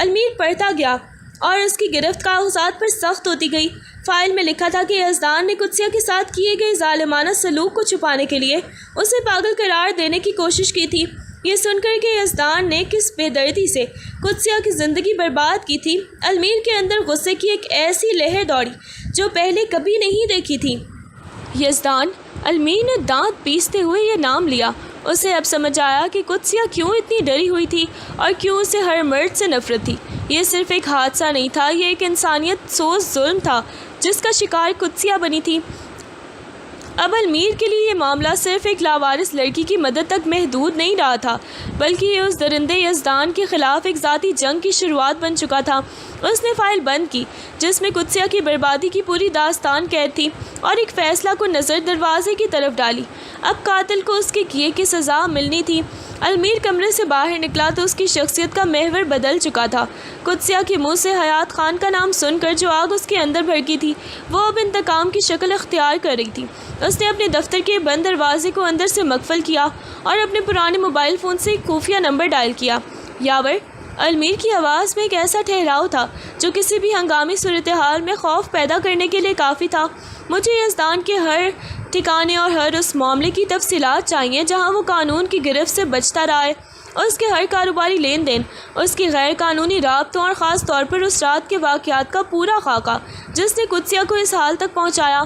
Speaker 1: علمیر پڑھتا گیا اور اس کی گرفت کاغذات پر سخت ہوتی گئی۔ فائل میں لکھا تھا کہ یزدان نے قدسیہ کے ساتھ کیے گئے ظالمانہ سلوک کو چھپانے کے لیے اسے پاگل قرار دینے کی کوشش کی تھی۔ یہ سن کر کہ یزدان نے کس بے دردی سے قدسیہ کی زندگی برباد کی تھی، علمیر کے اندر غصے کی ایک ایسی لہر دوڑی جو پہلے کبھی نہیں دیکھی تھی۔ یزدان، علمیر نے دانت پیستے ہوئے یہ نام لیا۔ اسے اب سمجھ آیا کہ قدسیہ کیوں اتنی ڈری ہوئی تھی اور کیوں اسے ہر مرد سے نفرت تھی۔ یہ صرف ایک حادثہ نہیں تھا، یہ ایک انسانیت سوز ظلم تھا جس کا شکار قدسیہ بنی تھی۔ اب علمیر کے لیے یہ معاملہ صرف ایک لاوارث لڑکی کی مدد تک محدود نہیں رہا تھا، بلکہ یہ اس درندے یزدان کے خلاف ایک ذاتی جنگ کی شروعات بن چکا تھا۔ اس نے فائل بند کی جس میں قدسیہ کی بربادی کی پوری داستان قید تھی اور ایک فیصلہ کو نظر دروازے کی طرف ڈالی۔ اب قاتل کو اس کے کیے کی سزا ملنی تھی۔ علمیر کمرے سے باہر نکلا تو اس کی شخصیت کا محور بدل چکا تھا۔ قدسیہ کے منہ سے حیات خان کا نام سن کر جو آگ اس کے اندر بھڑکی تھی وہ اب انتقام کی شکل اختیار کر رہی تھی۔ اس نے اپنے دفتر کے بند دروازے کو اندر سے مقفل کیا اور اپنے پرانے موبائل فون سے ایک خفیہ نمبر ڈائل کیا۔ یاور، علمیر کی آواز میں ایک ایسا ٹھہراؤ تھا جو کسی بھی ہنگامی صورتحال میں خوف پیدا کرنے کے لیے کافی تھا۔ مجھے یزدان کے ہر ٹھکانے اور ہر اس معاملے کی تفصیلات چاہیے جہاں وہ قانون کی گرفت سے بچتا رہا ہے، اس کے ہر کاروباری لین دین، اس کی غیر قانونی رابطوں اور خاص طور پر اس رات کے واقعات کا پورا خاکہ جس نے قدسیہ کو اس حال تک پہنچایا۔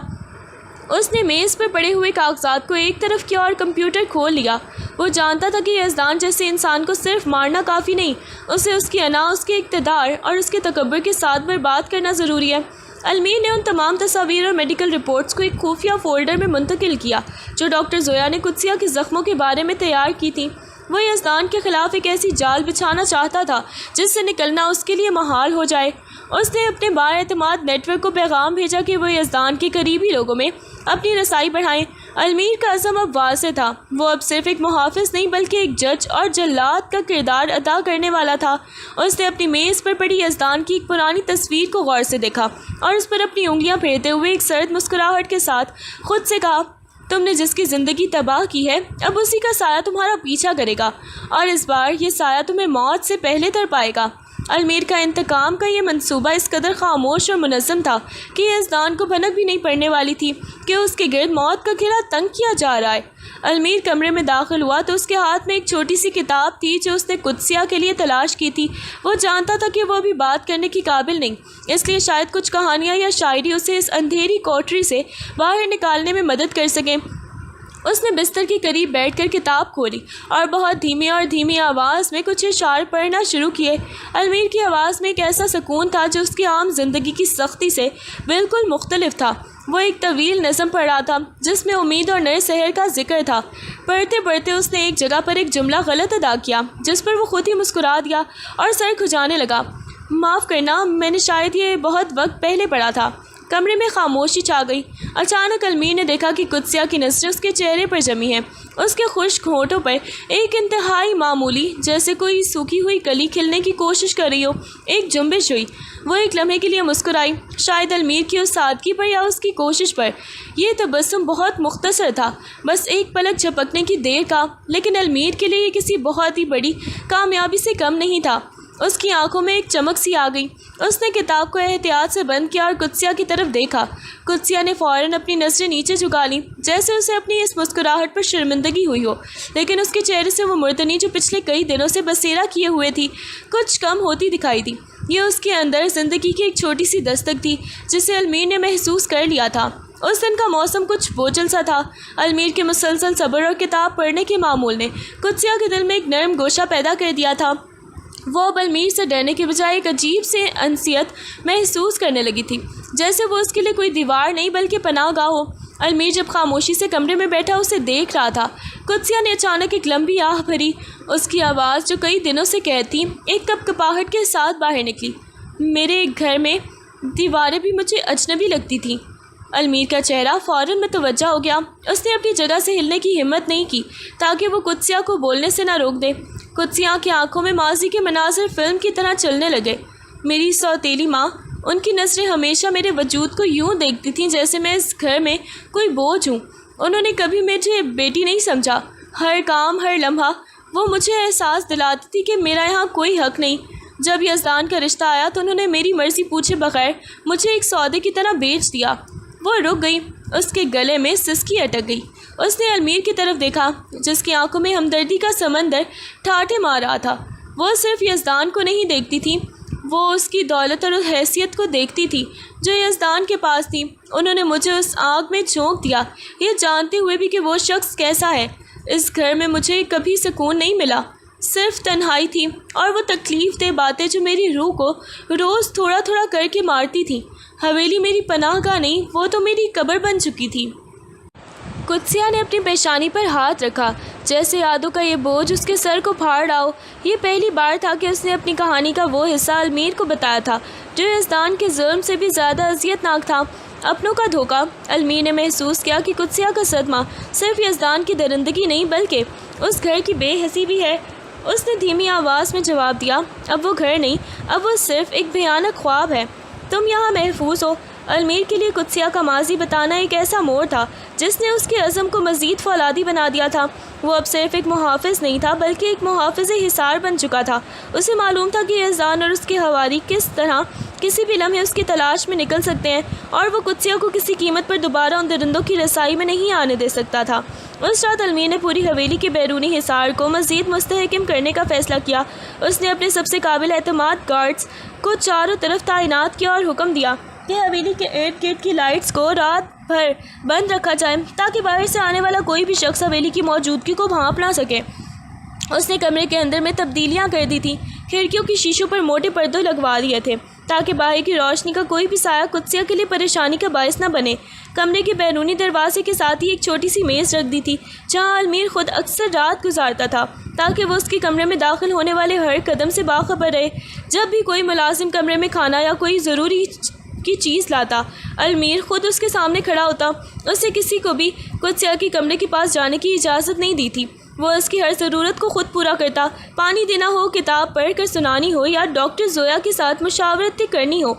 Speaker 1: اس نے میز پر پڑے ہوئے کاغذات کو ایک طرف کیا اور کمپیوٹر کھول لیا۔ وہ جانتا تھا کہ یزدان جیسے انسان کو صرف مارنا کافی نہیں، اسے اس کی انا، اس کے اقتدار اور اس کے تکبر کے ساتھ برباد کرنا ضروری ہے۔ علمیر نے ان تمام تصاویر اور میڈیکل رپورٹس کو ایک خفیہ فولڈر میں منتقل کیا جو ڈاکٹر زویا نے قدسیہ کے زخموں کے بارے میں تیار کی تھی۔ وہ یزدان کے خلاف ایک ایسی جال بچھانا چاہتا تھا جس سے نکلنا اس کے لیے محال ہو جائے۔ اس نے اپنے با اعتماد نیٹ ورک کو پیغام بھیجا کہ وہ یزدان کے قریبی لوگوں میں اپنی رسائی بڑھائیں۔ علمیر کا عزم اب واضح تھا، وہ اب صرف ایک محافظ نہیں بلکہ ایک جج اور جلاد کا کردار ادا کرنے والا تھا۔ اس نے اپنی میز پر پڑی یزدان کی ایک پرانی تصویر کو غور سے دیکھا اور اس پر اپنی انگلیاں پھیرتے ہوئے ایک سرد مسکراہٹ کے ساتھ خود سے کہا، تم نے جس کی زندگی تباہ کی ہے اب اسی کا سایہ تمہارا پیچھا کرے گا اور اس بار یہ سایہ تمہیں موت سے پہلے تر پائے گا۔ علمیر کا انتقام کا یہ منصوبہ اس قدر خاموش اور منظم تھا کہ یزدان کو بھنک بھی نہیں پڑنے والی تھی کہ اس کے گرد موت کا گھیرا تنگ کیا جا رہا ہے۔ علمیر کمرے میں داخل ہوا تو اس کے ہاتھ میں ایک چھوٹی سی کتاب تھی جو اس نے قدسیہ کے لیے تلاش کی تھی۔ وہ جانتا تھا کہ وہ ابھی بات کرنے کی قابل نہیں، اس لیے شاید کچھ کہانیاں یا شاعری اسے اس اندھیری کوٹری سے باہر نکالنے میں مدد کر سکیں۔ اس نے بستر کے قریب بیٹھ کر کتاب کھولی اور بہت دھیمی آواز میں کچھ اشعار پڑھنا شروع کیے۔ علمیر کی آواز میں ایک ایسا سکون تھا جو اس کی عام زندگی کی سختی سے بالکل مختلف تھا۔ وہ ایک طویل نظم پڑھ رہا تھا جس میں امید اور نئے شہر کا ذکر تھا۔ پڑھتے پڑھتے اس نے ایک جگہ پر ایک جملہ غلط ادا کیا جس پر وہ خود ہی مسکرا دیا اور سر کھجانے لگا۔ معاف کرنا، میں نے شاید یہ بہت وقت پہلے پڑھا تھا۔ کمرے میں خاموشی چھا گئی۔ اچانک علمیر نے دیکھا کہ قدسیہ کی نظریں اس کے چہرے پر جمی ہیں۔ اس کے خشک ہونٹوں پر ایک انتہائی معمولی، جیسے کوئی سوکھی ہوئی کلی کھلنے کی کوشش کر رہی ہو، ایک جنبش ہوئی۔ وہ ایک لمحے کے لیے مسکرائی، شاید علمیر کی اس سادگی پر یا اس کی کوشش پر۔ یہ تبسم بہت مختصر تھا، بس ایک پلک جھپکنے کی دیر کا، لیکن علمیر کے لیے یہ کسی بہت ہی بڑی کامیابی سے کم نہیں تھا۔ اس کی آنکھوں میں ایک چمک سی آ گئی۔ اس نے کتاب کو احتیاط سے بند کیا اور قدسیہ کی طرف دیکھا۔ قدسیہ نے فوراً اپنی نظریں نیچے جھکا لیں جیسے اسے اپنی اس مسکراہٹ پر شرمندگی ہوئی ہو، لیکن اس کے چہرے سے وہ مردنی جو پچھلے کئی دنوں سے بسیرا کیے ہوئے تھی کچھ کم ہوتی دکھائی دی۔ یہ اس کے اندر زندگی کی ایک چھوٹی سی دستک تھی جسے علمیر نے محسوس کر لیا تھا۔ اس دن کا موسم کچھ بوجھل سا تھا۔ علمیر کے مسلسل صبر اور کتاب پڑھنے کے معمول نے قدسیہ کے دل میں ایک نرم گوشہ پیدا کر دیا تھا۔ وہ اب علمیر سے ڈرنے کے بجائے ایک عجیب سے انسیت محسوس کرنے لگی تھی، جیسے وہ اس کے لیے کوئی دیوار نہیں بلکہ پناہ گاہ ہو۔ علمیر جب خاموشی سے کمرے میں بیٹھا اسے دیکھ رہا تھا۔ قدسیہ نے اچانک ایک لمبی آہ بھری۔ اس کی آواز جو کئی دنوں سے قید تھی ایک کپکپاہٹ کے ساتھ باہر نکلی۔ میرے گھر میں دیواریں بھی مجھے اجنبی لگتی تھیں۔ المیر کا چہرہ فوراً متوجہ ہو گیا۔ اس نے اپنی جگہ سے ہلنے کی ہمت نہیں کی تاکہ وہ قدسیہ کو بولنے سے نہ روک دے۔ قدسیہ کی آنکھوں میں ماضی کے مناظر فلم کی طرح چلنے لگے۔ میری سوتیلی ماں، ان کی نظریں ہمیشہ میرے وجود کو یوں دیکھتی تھیں جیسے میں اس گھر میں کوئی بوجھ ہوں۔ انہوں نے کبھی مجھے بیٹی نہیں سمجھا۔ ہر کام، ہر لمحہ وہ مجھے احساس دلاتی تھی کہ میرا یہاں کوئی حق نہیں۔ جب یزدان کا رشتہ آیا تو انہوں نے میری مرضی پوچھے بغیر مجھے ایک سودے کی طرح بیچ دیا۔ وہ رک گئی، اس کے گلے میں سسکی اٹک گئی۔ اس نے المیر کی طرف دیکھا جس کی آنکھوں میں ہمدردی کا سمندر ٹھاٹھے مار رہا تھا۔ وہ صرف یزدان کو نہیں دیکھتی تھی، وہ اس کی دولت اور حیثیت کو دیکھتی تھی جو یزدان کے پاس تھی۔ انہوں نے مجھے اس آگ میں جھونک دیا، یہ جانتے ہوئے بھی کہ وہ شخص کیسا ہے۔ اس گھر میں مجھے کبھی سکون نہیں ملا، صرف تنہائی تھی اور وہ تکلیف دہ باتیں جو میری روح کو روز تھوڑا تھوڑا کر کے مارتی تھیں۔ حویلی میری پناہ گاہ نہیں، وہ تو میری قبر بن چکی تھی۔ قدسیہ نے اپنی پیشانی پر ہاتھ رکھا جیسے یادوں کا یہ بوجھ اس کے سر کو پھاڑ رہا ہو۔ یہ پہلی بار تھا کہ اس نے اپنی کہانی کا وہ حصہ المیر کو بتایا تھا جو یزدان کے ظلم سے بھی زیادہ اذیت ناک تھا۔ اپنوں کا دھوکہ۔ المیر نے محسوس کیا کہ قدسیہ کا صدمہ صرف یزدان کی درندگی نہیں بلکہ اس گھر کی بے حسی بھی ہے۔ اس نے دھیمی آواز میں جواب دیا، اب وہ گھر نہیں، اب وہ صرف ایک بھیانک خواب ہے۔ تم یہاں محفوظ ہو۔ المیر کے لیے قدسیہ کا ماضی بتانا ایک ایسا موڑ تھا جس نے اس کے عزم کو مزید فولادی بنا دیا تھا۔ وہ اب صرف ایک محافظ نہیں تھا بلکہ ایک محافظ حصار بن چکا تھا۔ اسے معلوم تھا کہ یزدان اور اس کے حواری کس طرح کسی بھی لمحے اس کی تلاش میں نکل سکتے ہیں اور وہ قدسیہ کو کسی قیمت پر دوبارہ ان درندوں کی رسائی میں نہیں آنے دے سکتا تھا۔ اس رات المیر نے پوری حویلی کے بیرونی حصار کو مزید مستحکم کرنے کا فیصلہ کیا۔ اس نے اپنے سب سے قابل اعتماد گارڈز کو چاروں طرف تعینات کیا اور حکم دیا کہ حویلی کے ارد گرد کی لائٹس کو رات بھر بند رکھا جائے تاکہ باہر سے آنے والا کوئی بھی شخص حویلی کی موجودگی کو بھانپ نہ سکے۔ اس نے کمرے کے اندر میں تبدیلیاں کر دی تھیں، کھڑکیوں کی شیشوں پر موٹے پردے لگوا دیے تھے تاکہ باہر کی روشنی کا کوئی بھی سایہ قدسیہ کے لیے پریشانی کا باعث نہ بنے۔ کمرے کے بیرونی دروازے کے ساتھ ہی ایک چھوٹی سی میز رکھ دی تھی جہاں المیر خود اکثر رات گزارتا تھا تاکہ وہ اس کے کمرے میں داخل ہونے والے ہر قدم سے باخبر رہے۔ جب بھی کوئی ملازم کمرے میں کھانا یا کوئی ضروری کی چیز لاتا، المیر خود اس کے سامنے کھڑا ہوتا۔ اسے کسی کو بھی قدسیہ کے کمرے کے پاس جانے کی اجازت نہیں دی تھی۔ وہ اس کی ہر ضرورت کو خود پورا کرتا، پانی دینا ہو، کتاب پڑھ کر سنانی ہو یا ڈاکٹر زویا کے ساتھ مشاورت کرنی ہو۔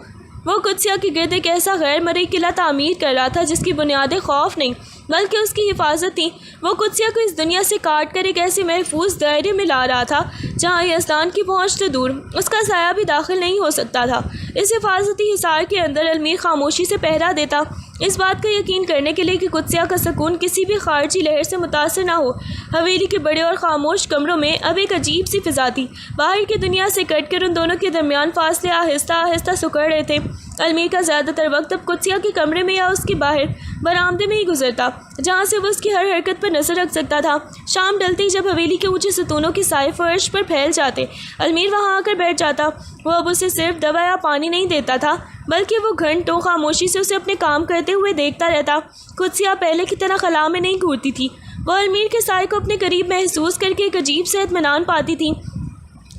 Speaker 1: وہ قدسیہ کے گرد ایک ایسا غیر مرئی قلعہ تعمیر کر رہا تھا جس کی بنیادیں خوف نہیں بلکہ اس کی حفاظت تھیں۔ وہ قدسیہ کو اس دنیا سے کاٹ کر ایک ایسے محفوظ دائرے میں لا رہا تھا جہاں یزدان کی پہنچ سے دور اس کا سایہ بھی داخل نہیں ہو سکتا تھا۔ اس حفاظتی حصار کے اندر المیر خاموشی سے پہرا دیتا، اس بات کا یقین کرنے کے لیے کہ قدسیہ کا سکون کسی بھی خارجی لہر سے متاثر نہ ہو۔ حویلی کے بڑے اور خاموش کمروں میں اب ایک عجیب سی فضا تھی۔ باہر کی دنیا سے کٹ کر ان دونوں کے درمیان فاصلے آہستہ آہستہ سکڑ رہے تھے۔ المیر کا زیادہ تر وقت اب قدسیہ کے کمرے میں یا اس کے باہر برآمدے میں ہی گزرتا جہاں سے وہ اس کی ہر حرکت پر نظر رکھ سکتا تھا۔ شام ڈلتے ہی جب حویلی کے اونچے ستونوں کے سائے فرش پر پھیل جاتے، المیر وہاں آ کر بیٹھ جاتا۔ وہ اب اسے صرف دوا یا پانی نہیں دیتا تھا بلکہ وہ گھنٹوں خاموشی سے اسے اپنے کام کرتے ہوئے دیکھتا رہتا۔ قدسیہ پہلے کی طرح خلا میں نہیں گھورتی تھی، وہ المیر کے سائے کو اپنے قریب محسوس کر کے ایک عجیب سے اطمینان پاتی تھی۔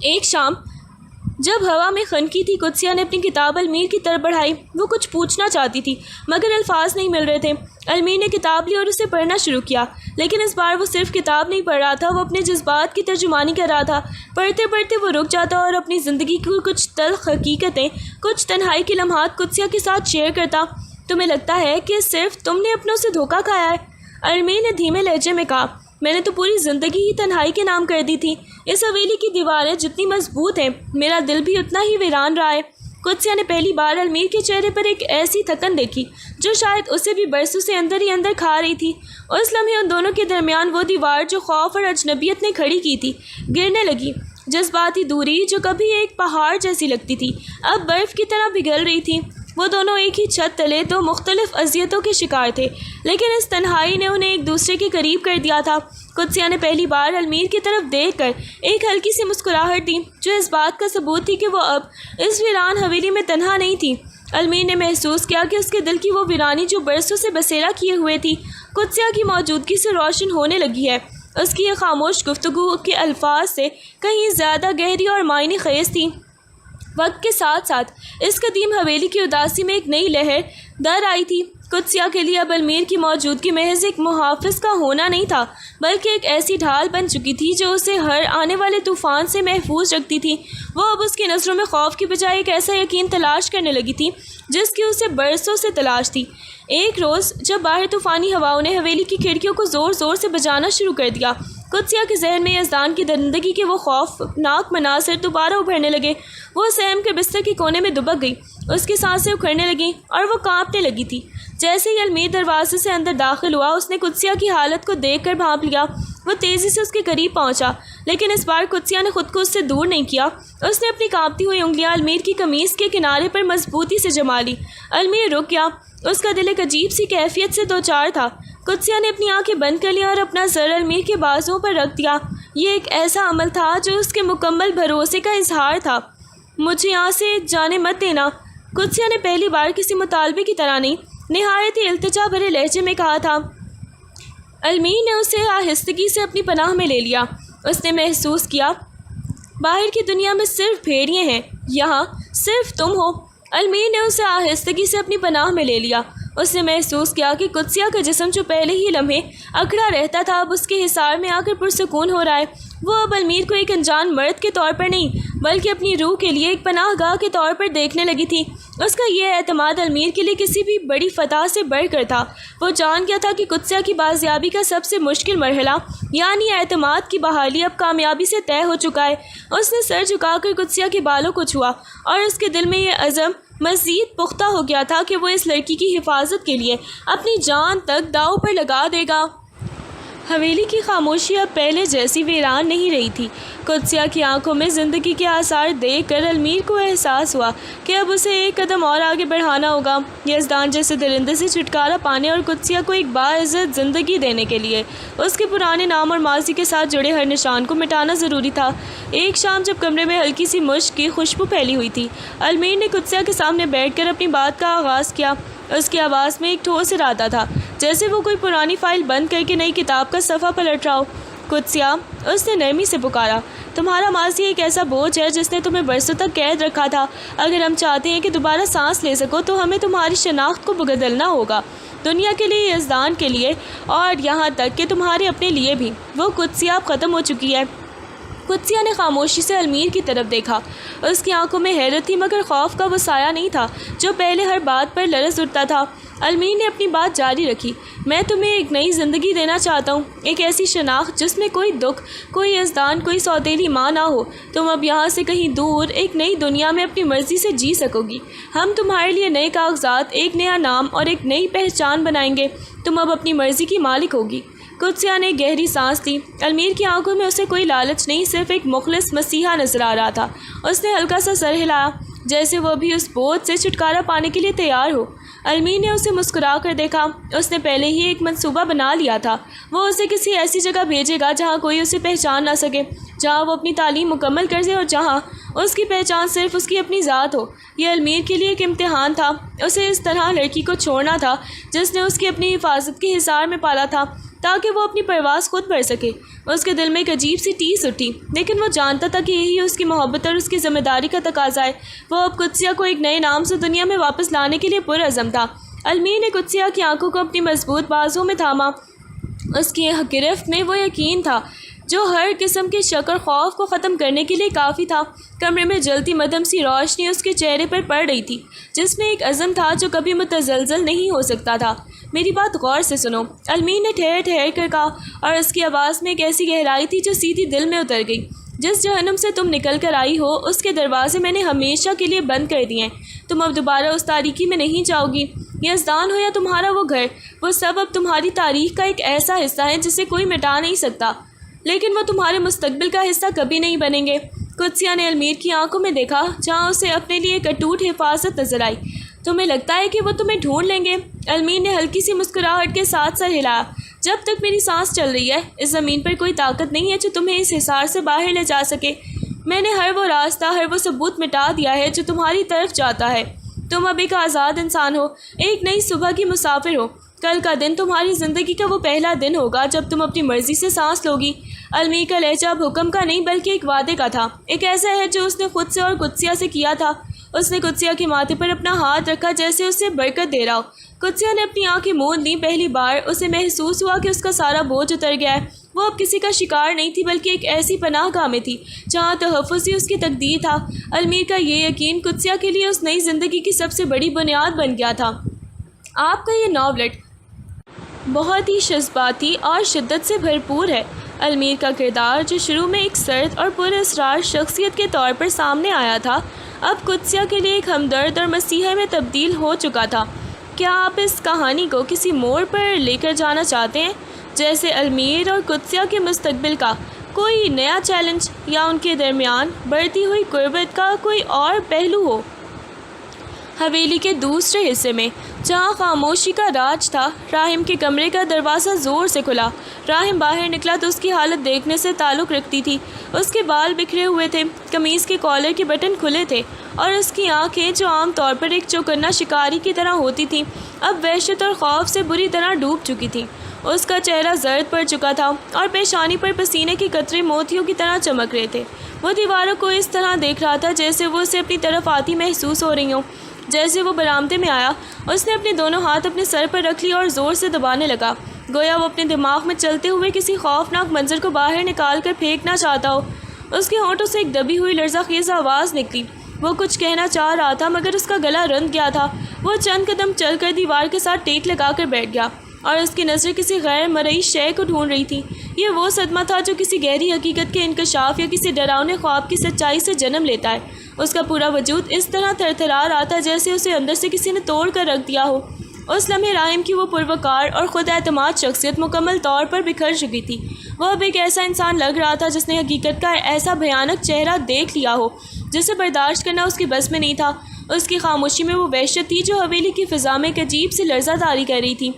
Speaker 1: ایک شام جب ہوا میں خنکی تھی، قدسیہ نے اپنی کتاب المیر کی طرف بڑھائی۔ وہ کچھ پوچھنا چاہتی تھی مگر الفاظ نہیں مل رہے تھے۔ المیر نے کتاب لی اور اسے پڑھنا شروع کیا، لیکن اس بار وہ صرف کتاب نہیں پڑھ رہا تھا، وہ اپنے جذبات کی ترجمانی کر رہا تھا۔ پڑھتے پڑھتے وہ رک جاتا اور اپنی زندگی کی کچھ تلخ حقیقتیں، کچھ تنہائی کے لمحات قدسیہ کے ساتھ شیئر کرتا۔ تمہیں لگتا ہے کہ صرف تم نے اپنوں سے دھوکہ کھایا ہے؟ المیر نے دھیمے لہجے میں کہا، میں نے تو پوری زندگی ہی تنہائی کے نام کر دی تھی۔ اس حویلی کی دیواریں جتنی مضبوط ہیں، میرا دل بھی اتنا ہی ویران رہا ہے۔ قدسیہ نے پہلی بار المیر کے چہرے پر ایک ایسی تھکن دیکھی جو شاید اسے بھی برسوں سے اندر ہی اندر کھا رہی تھی۔ اس لمحے ان دونوں کے درمیان وہ دیوار جو خوف اور اجنبیت نے کھڑی کی تھی گرنے لگی۔ جذباتی دوری جو کبھی ایک پہاڑ جیسی لگتی تھی اب برف کی طرح پگھل رہی تھی۔ وہ دونوں ایک ہی چھت تلے دو مختلف اذیتوں کے شکار تھے، لیکن اس تنہائی نے انہیں ایک دوسرے کے قریب کر دیا تھا۔ قدسیہ نے پہلی بار المیر کی طرف دیکھ کر ایک ہلکی سی مسکراہٹ دی جو اس بات کا ثبوت تھی کہ وہ اب اس ویران حویلی میں تنہا نہیں تھی۔ المیر نے محسوس کیا کہ اس کے دل کی وہ ویرانی جو برسوں سے بسیرا کیے ہوئے تھی قدسیہ کی موجودگی سے روشن ہونے لگی ہے۔ اس کی یہ خاموش گفتگو کے الفاظ سے کہیں زیادہ گہری اور معنی خیز تھی۔ وقت کے ساتھ ساتھ اس قدیم حویلی کی اداسی میں ایک نئی لہر در آئی تھی۔ قدسیہ کے لیے اب المیر کی موجودگی محض ایک محافظ کا ہونا نہیں تھا، بلکہ ایک ایسی ڈھال بن چکی تھی جو اسے ہر آنے والے طوفان سے محفوظ رکھتی تھی۔ وہ اب اس کی نظروں میں خوف کی بجائے ایک ایسا یقین تلاش کرنے لگی تھی جس کی اسے برسوں سے تلاش تھی۔ ایک روز جب باہر طوفانی ہواؤں نے حویلی کی کھڑکیوں کو زور زور سے بجانا شروع کر دیا، قدسیہ کے ذہن میں یزدان کی درندگی کے وہ خوفناک مناظر دوبارہ ابھرنے لگے۔ وہ صحن کے بستر کے کونے میں دبک گئی، اس کی سانسیں اکھڑنے لگیں اور وہ کانپنے لگی تھی۔ جیسے ہی المیر دروازے سے اندر داخل ہوا، اس نے قدسیہ کی حالت کو دیکھ کر بھانپ لیا۔ وہ تیزی سے اس کے قریب پہنچا، لیکن اس بار قدسیہ نے خود کو اس سے دور نہیں کیا۔ اس نے اپنی کانپتی ہوئی انگلیاں المیر کی قمیص کے کنارے پر مضبوطی سے جما لی۔ المیر رک گیا، اس کا دل ایک عجیب سی کیفیت سے دوچار تھا۔ قدسیہ نے اپنی آنکھیں بند کر لیا اور اپنا سر المیر کے بازوؤں پر رکھ دیا۔ یہ ایک ایسا عمل تھا جو اس کے مکمل بھروسے کا اظہار تھا۔ مجھے یہاں سے جانے مت دینا، قدسیہ نے پہلی بار کسی مطالبے کی طرح نہیں، نہایت ہی التجا بھرے لہجے میں کہا تھا۔ المیر نے اسے آہستگی سے اپنی پناہ میں لے لیا۔ اس نے محسوس کیا باہر کی دنیا میں صرف بھیڑیے ہیں، یہاں صرف تم ہو۔ المیر نے اسے آہستگی سے اپنی پناہ میں لے لیا۔ اس نے محسوس کیا کہ قدسیہ کا جسم جو پہلے ہی لمحے اکڑا رہتا تھا، اب اس کے حصار میں آ کر پرسکون ہو رہا ہے۔ وہ اب المیر کو ایک انجان مرد کے طور پر نہیں، بلکہ اپنی روح کے لیے ایک پناہ گاہ کے طور پر دیکھنے لگی تھی۔ اس کا یہ اعتماد المیر کے لیے کسی بھی بڑی فتح سے بڑھ کر تھا۔ وہ جان گیا تھا کہ قدسیہ کی بازیابی کا سب سے مشکل مرحلہ یعنی اعتماد کی بحالی اب کامیابی سے طے ہو چکا ہے۔ اس نے سر جھکا کر قدسیہ کے بالوں کو چھوا اور اس کے دل میں یہ عزم مزید پختہ ہو گیا تھا کہ وہ اس لڑکی کی حفاظت کے لیے اپنی جان تک داؤ پر لگا دے گا۔ حویلی کی خاموشی اب پہلے جیسی ویران نہیں رہی تھی۔ قدسیہ کی آنکھوں میں زندگی کے آثار دیکھ کر المیر کو احساس ہوا کہ اب اسے ایک قدم اور آگے بڑھانا ہوگا، یزدان جیسے درندے سے چھٹکارا پانے اور قدسیہ کو ایک باعزت زندگی دینے کے لیے اس کے پرانے نام اور ماضی کے ساتھ جڑے ہر نشان کو مٹانا ضروری تھا۔ ایک شام جب کمرے میں ہلکی سی مشک کی خوشبو پھیلی ہوئی تھی، المیر نے قدسیہ کے سامنے بیٹھ کر اپنی بات کا آغاز کیا۔ اس کی آواز میں ایک ٹھوس ارادہ تھا، جیسے وہ کوئی پرانی فائل بند کر کے نئی کتاب کا صفحہ پلٹ رہا ہو۔ قدسیہ، اس نے نرمی سے پکارا، تمہارا ماضی ایک ایسا بوجھ ہے جس نے تمہیں برسوں تک قید رکھا تھا۔ اگر ہم چاہتے ہیں کہ دوبارہ سانس لے سکو تو ہمیں تمہاری شناخت کو بدلنا ہوگا، دنیا کے لیے، یزدان کے لیے اور یہاں تک کہ تمہارے اپنے لیے بھی۔ وہ قدسیہ اب ختم ہو چکی ہے۔ قدسیہ نے خاموشی سے المیر کی طرف دیکھا۔ اس کی آنکھوں میں حیرت تھی، مگر خوف کا وہ سایہ نہیں تھا جو پہلے ہر بات پر لرز اٹھتا تھا۔ المیر نے اپنی بات جاری رکھی، میں تمہیں ایک نئی زندگی دینا چاہتا ہوں، ایک ایسی شناخت جس میں کوئی دکھ، کوئی یزدان، کوئی سوتیلی ماں نہ ہو۔ تم اب یہاں سے کہیں دور ایک نئی دنیا میں اپنی مرضی سے جی سکو گی۔ ہم تمہارے لیے نئے کاغذات، ایک نیا نام اور ایک نئی پہچان بنائیں گے۔ تم اب اپنی مرضی کی مالک ہوگی۔ قدسیہ نے گہری سانس لی۔ المیر کی آنکھوں میں اسے کوئی لالچ نہیں، صرف ایک مخلص مسیحا نظر آ رہا تھا۔ اس نے ہلکا سا سر ہلایا، جیسے وہ بھی اس بوجھ سے چھٹکارا پانے کے لیے تیار ہو۔ المیر نے اسے مسکرا کر دیکھا۔ اس نے پہلے ہی ایک منصوبہ بنا لیا تھا۔ وہ اسے کسی ایسی جگہ بھیجے گا جہاں کوئی اسے پہچان نہ سکے، جہاں وہ اپنی تعلیم مکمل کر دے اور جہاں اس کی پہچان صرف اس کی اپنی ذات ہو۔ یہ المیر کے لیے ایک امتحان تھا۔ اسے اس طرح لڑکی کو چھوڑنا تھا جس نے اس کی اپنی حفاظت کے حصار میں پالا تھا، تاکہ وہ اپنی پرواز خود بھر سکے۔ اس کے دل میں ایک عجیب سی ٹیس اٹھی، لیکن وہ جانتا تھا کہ یہی اس کی محبت اور اس کی ذمہ داری کا تقاضا ہے۔ وہ اب قدسیہ کو ایک نئے نام سے دنیا میں واپس لانے کے لیے پرعزم تھا۔ المیر نے قدسیہ کی آنکھوں کو اپنی مضبوط بازوؤں میں تھاما۔ اس کی گرفت میں وہ یقین تھا جو ہر قسم کے شک اور خوف کو ختم کرنے کے لیے کافی تھا۔ کمرے میں جلتی مدھم سی روشنی اس کے چہرے پر پڑ رہی تھی، جس میں ایک عزم تھا جو کبھی متزلزل نہیں ہو سکتا تھا۔ میری بات غور سے سنو، المیر نے ٹھہر ٹھہر کر کہا، اور اس کی آواز میں ایک ایسی گہرائی تھی جو سیدھی دل میں اتر گئی۔ جس جہنم سے تم نکل کر آئی ہو، اس کے دروازے میں نے ہمیشہ کے لیے بند کر دیے ہیں۔ تم اب دوبارہ اس تاریکی میں نہیں جاؤ گی۔ یزدان ہو یا تمہارا وہ گھر، وہ سب اب تمہاری تاریخ کا ایک ایسا حصہ ہے جسے کوئی مٹا نہیں سکتا، لیکن وہ تمہارے مستقبل کا حصہ کبھی نہیں بنیں گے۔ قدسیہ نے المیر کی آنکھوں میں دیکھا، جہاں اسے اپنے لیے ایک اٹوٹ حفاظت نظر آئی۔ تمہیں لگتا ہے کہ وہ تمہیں ڈھونڈ لیں گے؟ المیر نے ہلکی سی مسکراہٹ کے ساتھ سر ہلایا۔ جب تک میری سانس چل رہی ہے، اس زمین پر کوئی طاقت نہیں ہے جو تمہیں اس حصار سے باہر لے جا سکے۔ میں نے ہر وہ راستہ، ہر وہ ثبوت مٹا دیا ہے جو تمہاری طرف جاتا ہے۔ تم اب ایک آزاد انسان ہو، ایک نئی صبح کی مسافر ہو۔ کل کا دن تمہاری زندگی کا وہ پہلا دن ہوگا جب تم اپنی مرضی سے سانس لوگی۔ المیر کا لہجہ اب حکم کا نہیں بلکہ ایک وعدے کا تھا، ایک ایسا ہے جو اس نے خود سے اور قدسیہ سے کیا تھا۔ اس نے قدسیہ کے ماتھے پر اپنا ہاتھ رکھا جیسے اسے برکت دے رہا ہو۔ قدسیہ نے اپنی آنکھیں موند لیں۔ پہلی بار اسے محسوس ہوا کہ اس کا سارا بوجھ اتر گیا ہے۔ وہ اب کسی کا شکار نہیں تھی بلکہ ایک ایسی پناہ گاہ میں تھی جہاں تحفظ ہی اس کی تقدیر تھا۔ المیر کا یہ یقین قدسیہ کے لیے اس نئی زندگی کی سب سے بڑی بنیاد بن گیا تھا۔ آپ کا یہ ناولٹ بہت ہی جذباتی اور شدت سے بھرپور ہے۔ المیر کا کردار جو شروع میں ایک سرد اور پر اسرار شخصیت کے طور پر سامنے آیا تھا، اب قدسیہ کے لیے ایک ہمدرد اور مسیحی میں تبدیل ہو چکا تھا۔ کیا آپ اس کہانی کو کسی موڑ پر لے کر جانا چاہتے ہیں، جیسے المیر اور قدسیہ کے مستقبل کا کوئی نیا چیلنج یا ان کے درمیان بڑھتی ہوئی قربت کا کوئی اور پہلو ہو؟ حویلی کے دوسرے حصے میں، جہاں خاموشی کا راج تھا، راہم کے کمرے کا دروازہ زور سے کھلا۔ راہم باہر نکلا تو اس کی حالت دیکھنے سے تعلق رکھتی تھی۔ اس کے بال بکھرے ہوئے تھے، قمیض کے کالر کے بٹن کھلے تھے، اور اس کی آنکھیں جو عام طور پر ایک چوکنا شکاری کی طرح ہوتی تھیں، اب وحشت اور خوف سے بری طرح ڈوب چکی تھیں۔ اس کا چہرہ زرد پڑ چکا تھا اور پیشانی پر پسینے کے قطرے موتیوں کی طرح چمک رہے تھے۔ وہ دیواروں کو اس طرح دیکھ رہا تھا جیسے وہ اسے اپنی طرف آتی محسوس ہو رہی ہوں۔ جیسے وہ برآمدے میں آیا، اس نے اپنے دونوں ہاتھ اپنے سر پر رکھ لی اور زور سے دبانے لگا، گویا وہ اپنے دماغ میں چلتے ہوئے کسی خوفناک منظر کو باہر نکال کر پھینکنا چاہتا ہو۔ اس کے ہونٹوں سے ایک دبی ہوئی لرزہ خیز آواز نکلی۔ وہ کچھ کہنا چاہ رہا تھا مگر اس کا گلا رند گیا تھا۔ وہ چند قدم چل کر دیوار کے ساتھ ٹیک لگا کر بیٹھ گیا، اور اس کی نظریں کسی غیر مرئی شے کو ڈھونڈ رہی تھیں۔ یہ وہ صدمہ تھا جو کسی گہری حقیقت کے انکشاف یا کسی ڈراؤنے خواب کی سچائی سے جنم لیتا ہے۔ اس کا پورا وجود اس طرح تھرتھرا رہا تھا جیسے اسے اندر سے کسی نے توڑ کر رکھ دیا ہو۔ اس لمحے راہم کی وہ پروکار اور خود اعتماد شخصیت مکمل طور پر بکھر چکی تھی۔ وہ اب ایک ایسا انسان لگ رہا تھا جس نے حقیقت کا ایسا بھیانک چہرہ دیکھ لیا ہو جسے برداشت کرنا اس کے بس میں نہیں تھا۔ اس کی خاموشی میں وہ وحشت تھی جو حویلی کی فضا میں ایک عجیب سی لرزہ طاری کر رہی تھی۔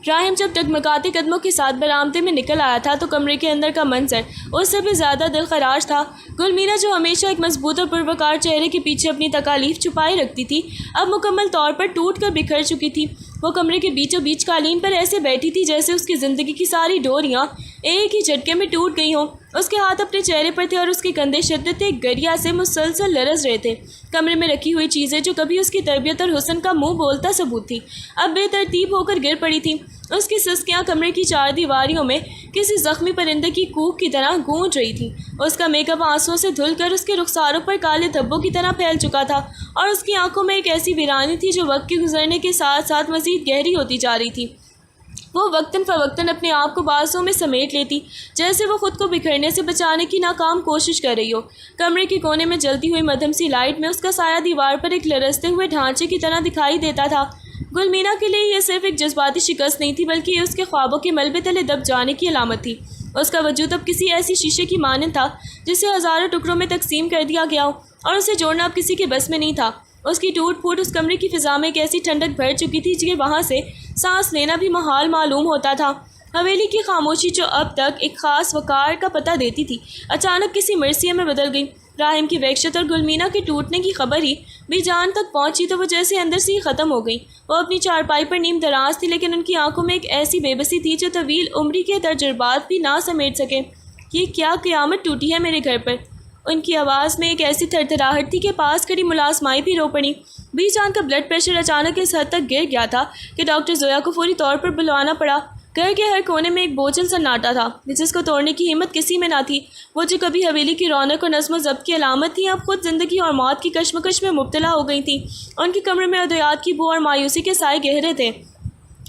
Speaker 1: راہم جب ڈگمگاتے قدموں کے ساتھ برآمدے میں نکل آیا تھا تو کمرے کے اندر کا منظر اس سے بھی زیادہ دلخراش تھا۔ گلمیرا جو ہمیشہ ایک مضبوط اور پروکار چہرے کے پیچھے اپنی تکالیف چھپائے رکھتی تھی، اب مکمل طور پر ٹوٹ کر بکھر چکی تھی۔ وہ کمرے کے بیچوں بیچ قالین پر ایسے بیٹھی تھی جیسے اس کی زندگی کی ساری ڈوریاں ایک ہی جھٹکے میں ٹوٹ گئی ہوں۔ اس کے ہاتھ اپنے چہرے پر تھے اور اس کے کندھے شدت گریا سے مسلسل لرز رہے تھے۔ کمرے میں رکھی ہوئی چیزیں جو کبھی اس کی تربیت اور حسن کا منہ بولتا ثبوت تھی، اب بے ترتیب ہو کر گر پڑی تھیں۔ اس کی سسکیاں کمرے کی چار دیواریوں میں کسی زخمی پرندے کی کوک کی طرح گونج رہی تھیں۔ اس کا میک اپ آنسوؤں سے دھل کر اس کے رخساروں پر کالے دھبوں کی طرح پھیل چکا تھا، اور اس کی آنکھوں میں ایک ایسی ویرانی تھی جو وقت کے گزرنے کے ساتھ ساتھ مزید گہری ہوتی جا رہی تھی۔ وہ وقتاً فوقتاً اپنے آپ کو بازوں میں سمیٹ لیتی جیسے وہ خود کو بکھرنے سے بچانے کی ناکام کوشش کر رہی ہو۔ کمرے کے کونے میں جلتی ہوئی مدھم سی لائٹ میں اس کا سایہ دیوار پر ایک لرزتے ہوئے ڈھانچے کی طرح دکھائی دیتا تھا۔ گلمینا کے لیے یہ صرف ایک جذباتی شکست نہیں تھی بلکہ یہ اس کے خوابوں کے ملبے تلے دب جانے کی علامت تھی۔ اس کا وجود اب کسی ایسی شیشے کی مانند تھا جسے ہزاروں ٹکڑوں میں تقسیم کر دیا گیا ہو اور اسے جوڑنا اب کسی کے بس میں نہیں تھا۔ اس کی ٹوٹ پھوٹ اس کمرے کی فضا میں ایک ایسی ٹھنڈک بھر چکی تھی کہ وہاں سے سانس لینا بھی محال معلوم ہوتا تھا۔ حویلی کی خاموشی جو اب تک ایک خاص وقار کا پتہ دیتی تھی، اچانک کسی مرثیے میں بدل گئی۔ راہم کی وحشت اور گلمینا کے ٹوٹنے کی خبر ہی بھی جان تک پہنچی تو وہ جیسے اندر سے ہی ختم ہو گئی۔ وہ اپنی چارپائی پر نیم دراز تھی، لیکن ان کی آنکھوں میں ایک ایسی بے بسی تھی جو طویل عمری کے تجربات بھی نہ سمیٹ سکے۔ یہ کیا قیامت ٹوٹی ہے میرے گھر پر؟ ان کی آواز میں ایک ایسی تھرتھراہٹ تھی کہ پاس کھڑی ملازمائیں بھی رو پڑیں۔ بی جان کا بلڈ پریشر اچانک اس حد تک گر گیا تھا کہ ڈاکٹر زویا کو فوری طور پر بلوانا پڑا۔ گھر کے ہر کونے میں ایک بوجھل سناٹا تھا جس کو توڑنے کی ہمت کسی میں نہ تھی۔ وہ جو کبھی حویلی کی رونق اور نظم و ضبط کی علامت تھیں، اب خود زندگی اور موت کی کشمکش میں مبتلا ہو گئی تھیں۔ ان کے کمرے میں ادویات کی بو اور مایوسی کے سائے گہرے تھے۔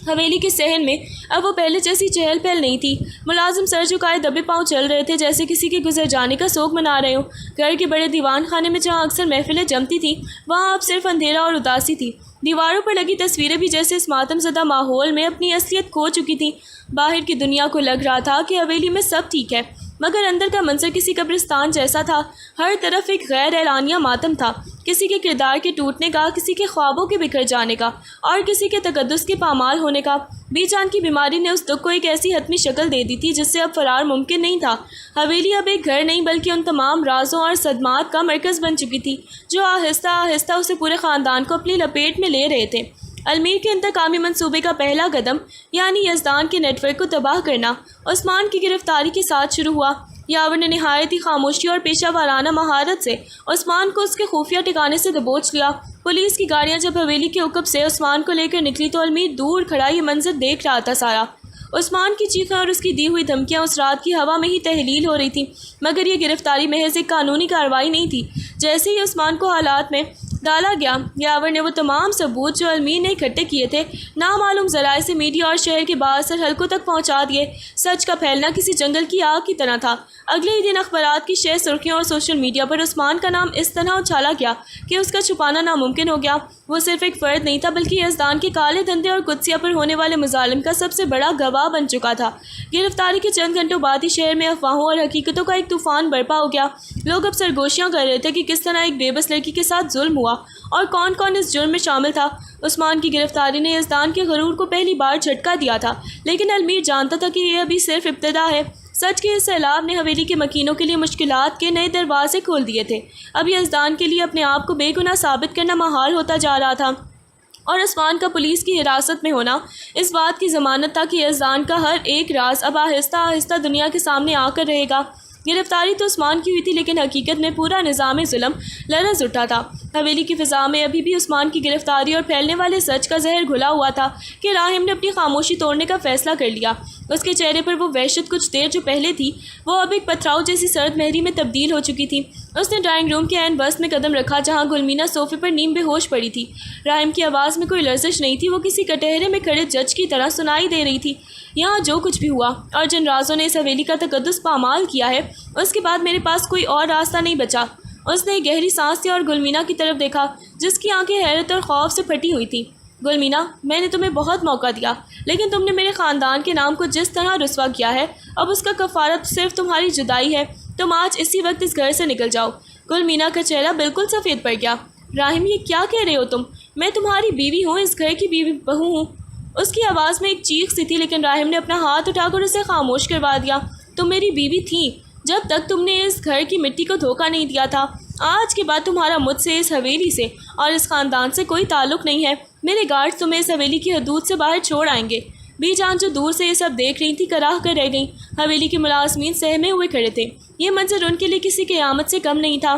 Speaker 1: حویلی کے صحن میں اب وہ پہلے جیسی چہل پہل نہیں تھی۔ ملازم سر جھکائے دبے پاؤں چل رہے تھے جیسے کسی کے گزر جانے کا سوگ منا رہے ہوں۔ گھر کے بڑے دیوان خانے میں جہاں اکثر محفلیں جمتی تھیں، وہاں اب صرف اندھیرا اور اداسی تھی۔ دیواروں پر لگی تصویریں بھی جیسے اس ماتم زدہ ماحول میں اپنی اصلیت کھو چکی تھیں۔ باہر کی دنیا کو لگ رہا تھا کہ حویلی میں سب ٹھیک ہے، مگر اندر کا منظر کسی قبرستان جیسا تھا۔ ہر طرف ایک غیر اعلانیہ ماتم تھا، کسی کے کردار کے ٹوٹنے کا، کسی کے خوابوں کے بکھر جانے کا، اور کسی کے تقدس کے پامال ہونے کا۔ بی جان کی بیماری نے اس دکھ کو ایک ایسی حتمی شکل دے دی تھی جس سے اب فرار ممکن نہیں تھا۔ حویلی اب ایک گھر نہیں بلکہ ان تمام رازوں اور صدمات کا مرکز بن چکی تھی جو آہستہ آہستہ اسے پورے خاندان کو اپنی لپیٹ میں لے رہے تھے۔ المیر کے انتقامی منصوبے کا پہلا قدم یعنی یزدان کے نیٹ ورک کو تباہ کرنا عثمان کی گرفتاری کے ساتھ شروع ہوا۔ یاور نے نہایت ہی خاموشی اور پیشہ ورانہ مہارت سے عثمان کو اس کے خفیہ ٹھکانے سے دبوچ لیا۔ پولیس کی گاڑیاں جب حویلی کے عقب سے عثمان کو لے کر نکلی تو المیر دور کھڑا یہ منظر دیکھ رہا تھا سارا۔ عثمان کی چیخیں اور اس کی دی ہوئی دھمکیاں اس رات کی ہوا میں ہی تحلیل ہو رہی تھیں، مگر یہ گرفتاری محض ایک قانونی کارروائی نہیں تھی۔ جیسے ہی عثمان کو حالات میں ڈالا گیا، یاور نے وہ تمام ثبوت جو المیر نے اکٹھے کیے تھے نامعلوم ذرائع سے میڈیا اور شہر کے بااثر حلقوں تک پہنچا دیے۔ سچ کا پھیلنا کسی جنگل کی آگ کی طرح تھا۔ اگلے ہی دن اخبارات کی شہ سرخیوں اور سوشل میڈیا پر عثمان کا نام اس طرح اچھالا گیا کہ اس کا چھپانا ناممکن ہو گیا۔ وہ صرف ایک فرد نہیں تھا بلکہ یزدان کے کالے دھندے اور قدسیہ پر ہونے والے مظالم کا سب سے بڑا گواہ بن چکا تھا۔ گرفتاری کے چند گھنٹوں بعد ہی شہر میں افواہوں اور حقیقتوں کا ایک طوفان برپا ہو گیا۔ لوگ اب سرگوشیاں کر رہے تھے کہ کس طرح ایک بے بس لڑکی کے ساتھ ظلم ہوا اور کون کون اس جرم میں شامل تھا۔ عثمان کی گرفتاری نے یزدان کے غرور کو پہلی بار جھٹکا دیا تھا، لیکن المیر جانتا تھا کہ یہ ابھی صرف ابتدا ہے۔ سچ کے اس سیلاب نے حویلی کے مکینوں کے لیے مشکلات کے نئے دروازے کھول دیے تھے۔ اب یزدان کے لیے اپنے آپ کو بے گناہ ثابت کرنا محال ہوتا جا رہا تھا، اور عثمان کا پولیس کی حراست میں ہونا اس بات کی ضمانت تھا کہ یزدان کا ہر ایک راز اب آہستہ آہستہ دنیا کے سامنے آ کر رہے گا۔ گرفتاری تو عثمان کی ہوئی تھی، لیکن حقیقت میں پورا نظام ظلم لرز اٹھا تھا۔ حویلی کی فضا میں ابھی بھی عثمان کی گرفتاری اور پھیلنے والے سچ کا زہر گھلا ہوا تھا کہ راہم نے اپنی خاموشی توڑنے کا فیصلہ کر لیا۔ اس کے چہرے پر وہ وحشت کچھ دیر جو پہلے تھی وہ اب ایک پتھراؤ جیسی سرد مہری میں تبدیل ہو چکی تھی۔ اس نے ڈرائنگ روم کے عین وسط میں قدم رکھا جہاں گلمینہ صوفے پر نیم بے ہوش پڑی تھی۔ راہم کی آواز میں کوئی لرزش نہیں تھی، وہ کسی کٹہرے میں کھڑے جج کی طرح سنائی دے رہی تھی۔ یہاں جو کچھ بھی ہوا اور جن رازوں نے اس حویلی کا تقدس پامال کیا ہے، اس کے بعد میرے پاس کوئی اور راستہ نہیں بچا۔ اس نے ایک گہری سانس لی اور گلمینہ کی طرف دیکھا جس کی آنکھیں حیرت اور خوف سے پھٹی ہوئی تھیں۔ گلمینہ، میں نے تمہیں بہت موقع دیا، لیکن تم نے میرے خاندان کے نام کو جس طرح رسوا کیا ہے، اب اس کا کفارہ صرف تمہاری جدائی ہے۔ تم آج اسی وقت اس گھر سے نکل جاؤ۔ گلمینہ کا چہرہ بالکل سفید پڑ گیا۔ راہم، یہ کیا کہہ رہے ہو تم؟ میں تمہاری بیوی ہوں، اس گھر کی بیوی بہو ہوں۔ اس کی آواز میں ایک چیخ سی تھی، لیکن راہم نے اپنا ہاتھ اٹھا کر اسے خاموش کروا دیا۔ تم میری بیوی تھی جب تک تم نے اس گھر کی مٹی کو دھوکہ نہیں دیا تھا۔ آج کے بعد تمہارا مجھ سے، اس حویلی سے اور اس خاندان سے کوئی تعلق نہیں ہے۔ میرے گارڈ تمہیں اس حویلی کی حدود سے باہر چھوڑ آئیں گے۔ بی جان جو دور سے یہ سب دیکھ رہی تھی کراہ کر رہ گئیں۔ حویلی کے ملازمین سہمے ہوئے کھڑے تھے۔ یہ منظر ان کے لیے کسی قیامت سے کم نہیں تھا۔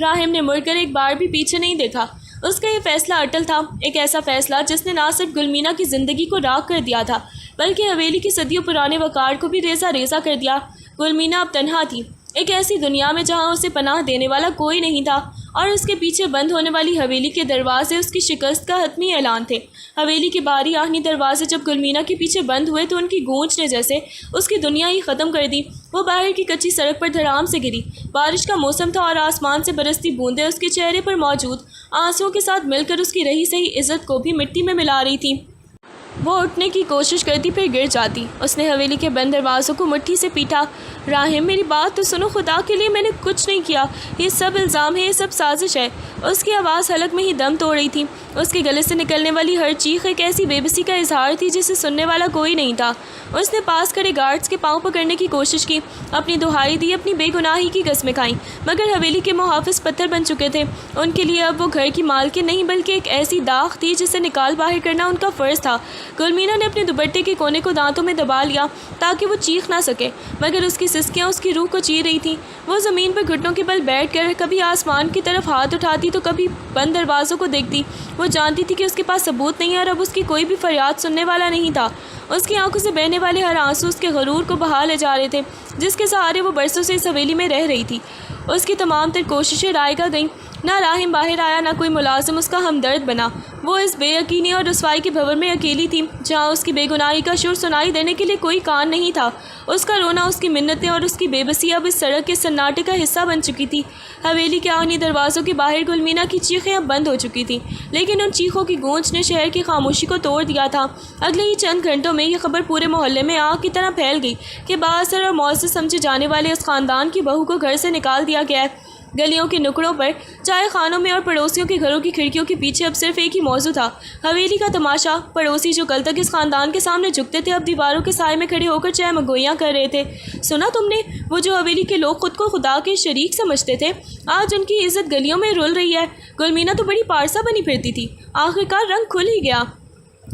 Speaker 1: راہم نے مڑ کر ایک بار بھی پیچھے نہیں دیکھا۔ اس کا یہ فیصلہ اٹل تھا، ایک ایسا فیصلہ جس نے نہ صرف گلمینہ کی زندگی کو راکھ کر دیا تھا بلکہ حویلی کی صدیوں پرانے وقار کو بھی ریزہ ریزہ کر دیا۔ گلمینہ اب تنہا تھی، ایک ایسی دنیا میں جہاں اسے پناہ دینے والا کوئی نہیں تھا، اور اس کے پیچھے بند ہونے والی حویلی کے دروازے اس کی شکست کا حتمی اعلان تھے۔ حویلی کے باہری آہنی دروازے جب گلمینہ کے پیچھے بند ہوئے تو ان کی گونج نے جیسے اس کی دنیا ہی ختم کر دی۔ وہ باہر کی کچی سڑک پر دھڑام سے گری۔ بارش کا موسم تھا اور آسمان سے برستی بوندیں اس کے چہرے پر موجود آنسوؤں کے ساتھ مل کر اس کی رہی سہی عزت کو بھی مٹی میں ملا رہی تھی۔ وہ اٹھنے کی کوشش کرتی پھر گر جاتی۔ اس نے حویلی کے بند دروازوں کو مٹھی سے پیٹا۔ راہم، میری بات تو سنو، خدا کے لیے میں نے کچھ نہیں کیا، یہ سب الزام ہے، یہ سب سازش ہے۔ اس کی آواز حلق میں ہی دم توڑ رہی تھی۔ اس کے گلے سے نکلنے والی ہر چیخ ایک ایسی بے بسی کا اظہار تھی جسے سننے والا کوئی نہیں تھا۔ اس نے پاس کھڑے گارڈز کے پاؤں پکڑنے کی کوشش کی، اپنی دہائی دی، اپنی بے گناہی کی قسمیں کھائیں، مگر حویلی کے محافظ پتھر بن چکے تھے۔ ان کے لیے اب وہ گھر کی مالکن نہیں بلکہ ایک ایسی داغ تھی جسے نکال باہر کرنا ان کا فرض تھا۔ گلمینہ نے اپنے دوپٹے کے کونے کو دانتوں میں دبا لیا تاکہ وہ چیخ نہ سکے، مگر اس کی سسکیاں اس کی روح کو چیر رہی تھیں۔ وہ زمین پر گھٹنوں کے بل بیٹھ کر کبھی آسمان کی طرف ہاتھ اٹھاتی تو کبھی بند دروازوں کو دیکھتی۔ وہ جانتی تھی کہ اس کے پاس ثبوت نہیں ہے اور اب اس کی کوئی بھی فریاد سننے والا نہیں تھا۔ اس کی آنکھوں سے بہنے والے ہر آنسو اس کے غرور کو بہا لے جا رہے تھے جس کے سہارے وہ برسوں سے اس حویلی میں رہ رہی تھی۔ اس کی تمام تر کوششیں رائگاں گئیں۔ نہ راہم باہر آیا، نہ کوئی ملازم اس کا ہمدرد بنا۔ وہ اس بے یقینی اور رسوائی کے بھنور میں اکیلی تھی جہاں اس کی بے گناہی کا شور سنائی دینے کے لیے کوئی کان نہیں تھا۔ اس کا رونا، اس کی منتیں اور اس کی بے بسی اب اس سڑک کے سناٹے کا حصہ بن چکی تھی۔ حویلی کے آہنی دروازوں کے باہر گلمینہ کی چیخیں اب بند ہو چکی تھیں، لیکن ان چیخوں کی گونج نے شہر کی خاموشی کو توڑ دیا تھا۔ اگلے ہی چند گھنٹوں میں یہ خبر پورے محلے میں آگ کی طرح پھیل گئی کہ بااثر اور معزز سمجھے جانے والے اس خاندان کی بہو کو گھر سے نکال دیا گیا ہے۔ گلیوں کے نکڑوں پر، چائے خانوں میں اور پڑوسیوں کے گھروں کی کھڑکیوں کے پیچھے اب صرف ایک ہی موضوع تھا، حویلی کا تماشا۔ پڑوسی جو کل تک اس خاندان کے سامنے جھکتے تھے اب دیواروں کے سائے میں کھڑے ہو کر چائے مگوئیاں کر رہے تھے۔ سنا تم نے؟ وہ جو حویلی کے لوگ خود کو خدا کے شریک سمجھتے تھے، آج ان کی عزت گلیوں میں رول رہی ہے۔ گلمینا تو بڑی پارسا بنی پھرتی تھی، آخرکار رنگ کھل ہی گیا۔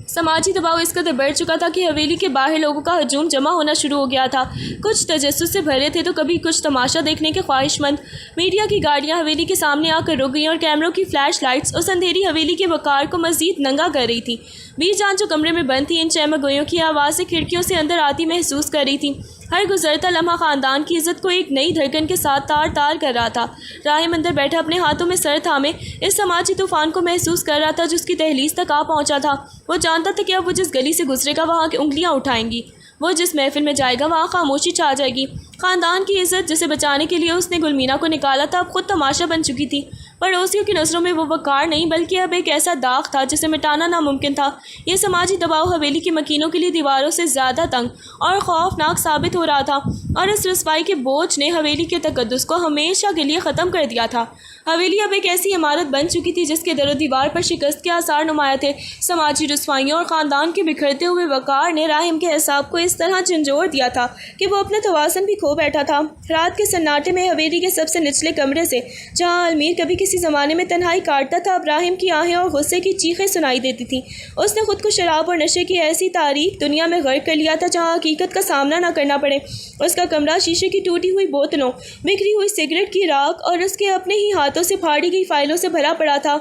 Speaker 1: سماجی دباؤ اس قدر بڑھ چکا تھا کہ حویلی کے باہر لوگوں کا ہجوم جمع ہونا شروع ہو گیا تھا۔ کچھ تجسس سے بھرے تھے تو کبھی کچھ تماشا دیکھنے کے خواہش مند۔ میڈیا کی گاڑیاں حویلی کے سامنے آ کر رک گئیں اور کیمروں کی فلیش لائٹس اس اندھیری حویلی کے وقار کو مزید ننگا کر رہی تھی۔ بی جان جو کمرے میں بند تھی ان چیمہ گوئیوں کی آوازیں کھڑکیوں سے اندر آتی محسوس کر رہی تھی۔ ہر گزرتا لمحہ خاندان کی عزت کو ایک نئی دھڑکن کے ساتھ تار تار کر رہا تھا۔ راہم اندر بیٹھا اپنے ہاتھوں میں سر تھامے اس سماجی طوفان کو محسوس کر رہا تھا جو اس کی دہلیز تک آ پہنچا تھا۔ وہ جانتا تھا کہ اب وہ جس گلی سے گزرے گا وہاں کی انگلیاں اٹھائیں گی، وہ جس محفل میں جائے گا وہاں خاموشی چھا جائے گی۔ خاندان کی عزت جسے بچانے کے لیے اس نے گلمینا کو نکالا تھا اب خود تماشا بن چکی تھی۔ پڑوسیوں کی نظروں میں وہ وقار نہیں بلکہ اب ایک ایسا داغ تھا جسے مٹانا ناممکن تھا۔ یہ سماجی دباؤ حویلی کے مکینوں کے لیے دیواروں سے زیادہ تنگ اور خوفناک ثابت ہو رہا تھا، اور اس رسوائی کے بوجھ نے حویلی کے تقدس کو ہمیشہ کے لیے ختم کر دیا تھا۔ حویلی اب ایک ایسی عمارت بن چکی تھی جس کے در و دیوار پر شکست کے آثار نمایاں تھے۔ سماجی رسوائیوں اور خاندان کے بکھرتے ہوئے وقار نے راہم کے اعصاب کو اس طرح جھنجھوڑ دیا تھا کہ وہ اپنا توازن بھی کھو بیٹھا تھا۔ رات کے سناٹے میں حویلی کے سب سے نچلے کمرے سے جہاں المیر کبھی کسی زمانے میں تنہائی کاٹتا تھا اب راہم کی آہیں اور غصے کی چیخیں سنائی دیتی تھیں۔ اس نے خود کو شراب اور نشے کی ایسی تاریک دنیا میں غرق کر لیا تھا جہاں حقیقت کا سامنا نہ کرنا پڑے۔ اس کا کمرہ شیشے کی ٹوٹی ہوئی بوتلوں، بکھری ہوئی سگریٹ کی راکھ اور اس کے اپنے ہی ہاتھوں سے پھاڑی گئی فائلوں سے بھرا پڑا تھا۔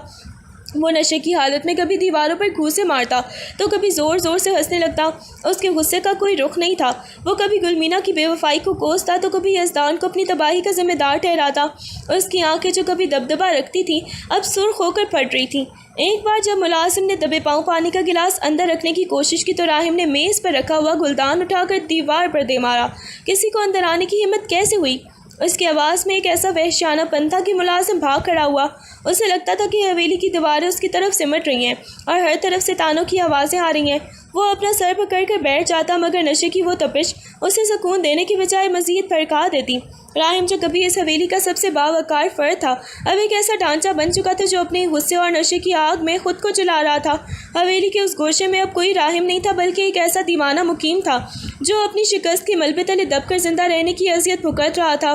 Speaker 1: وہ نشے کی حالت میں کبھی دیواروں پر گھوسے مارتا تو کبھی زور زور سے ہنسنے لگتا۔ اس کے غصے کا کوئی رخ نہیں تھا، وہ کبھی گلمینا کی بے وفائی کو کوستا تو کبھی یزدان کو اپنی تباہی کا ذمہ دار ٹھہراتا۔ اس کی آنکھیں جو کبھی دبدبا رکھتی تھیں اب سرخ ہو کر پھٹ رہی تھیں۔ ایک بار جب ملازم نے دبے پاؤں پانی کا گلاس اندر رکھنے کی کوشش کی تو راہم نے میز پر رکھا ہوا گلدان اٹھا کر دیوار پر دے مارا۔ کسی کو اندر آنے کی ہمت کیسے ہوئی؟ اس کی آواز میں ایک ایسا وحشیانہ پن تھا کہ ملازم بھاگ کھڑا ہوا۔ اسے لگتا تھا کہ حویلی کی دیواریں اس کی طرف سمٹ رہی ہیں اور ہر طرف سے تانوں کی آوازیں آ رہی ہیں۔ وہ اپنا سر پکڑ کر بیٹھ جاتا مگر نشے کی وہ تپش اسے سکون دینے کی بجائے مزید بھڑکا دیتی۔ راہم جو کبھی اس حویلی کا سب سے باوقار فرد تھا اب ایک ایسا ڈھانچہ بن چکا تھا جو اپنے غصے اور نشے کی آگ میں خود کو جلا رہا تھا۔ حویلی کے اس گوشے میں اب کوئی راہم نہیں تھا بلکہ ایک ایسا دیوانہ مقیم تھا جو اپنی شکست کے ملبے تلے دب کر زندہ رہنے کی اذیت بھگت رہا تھا۔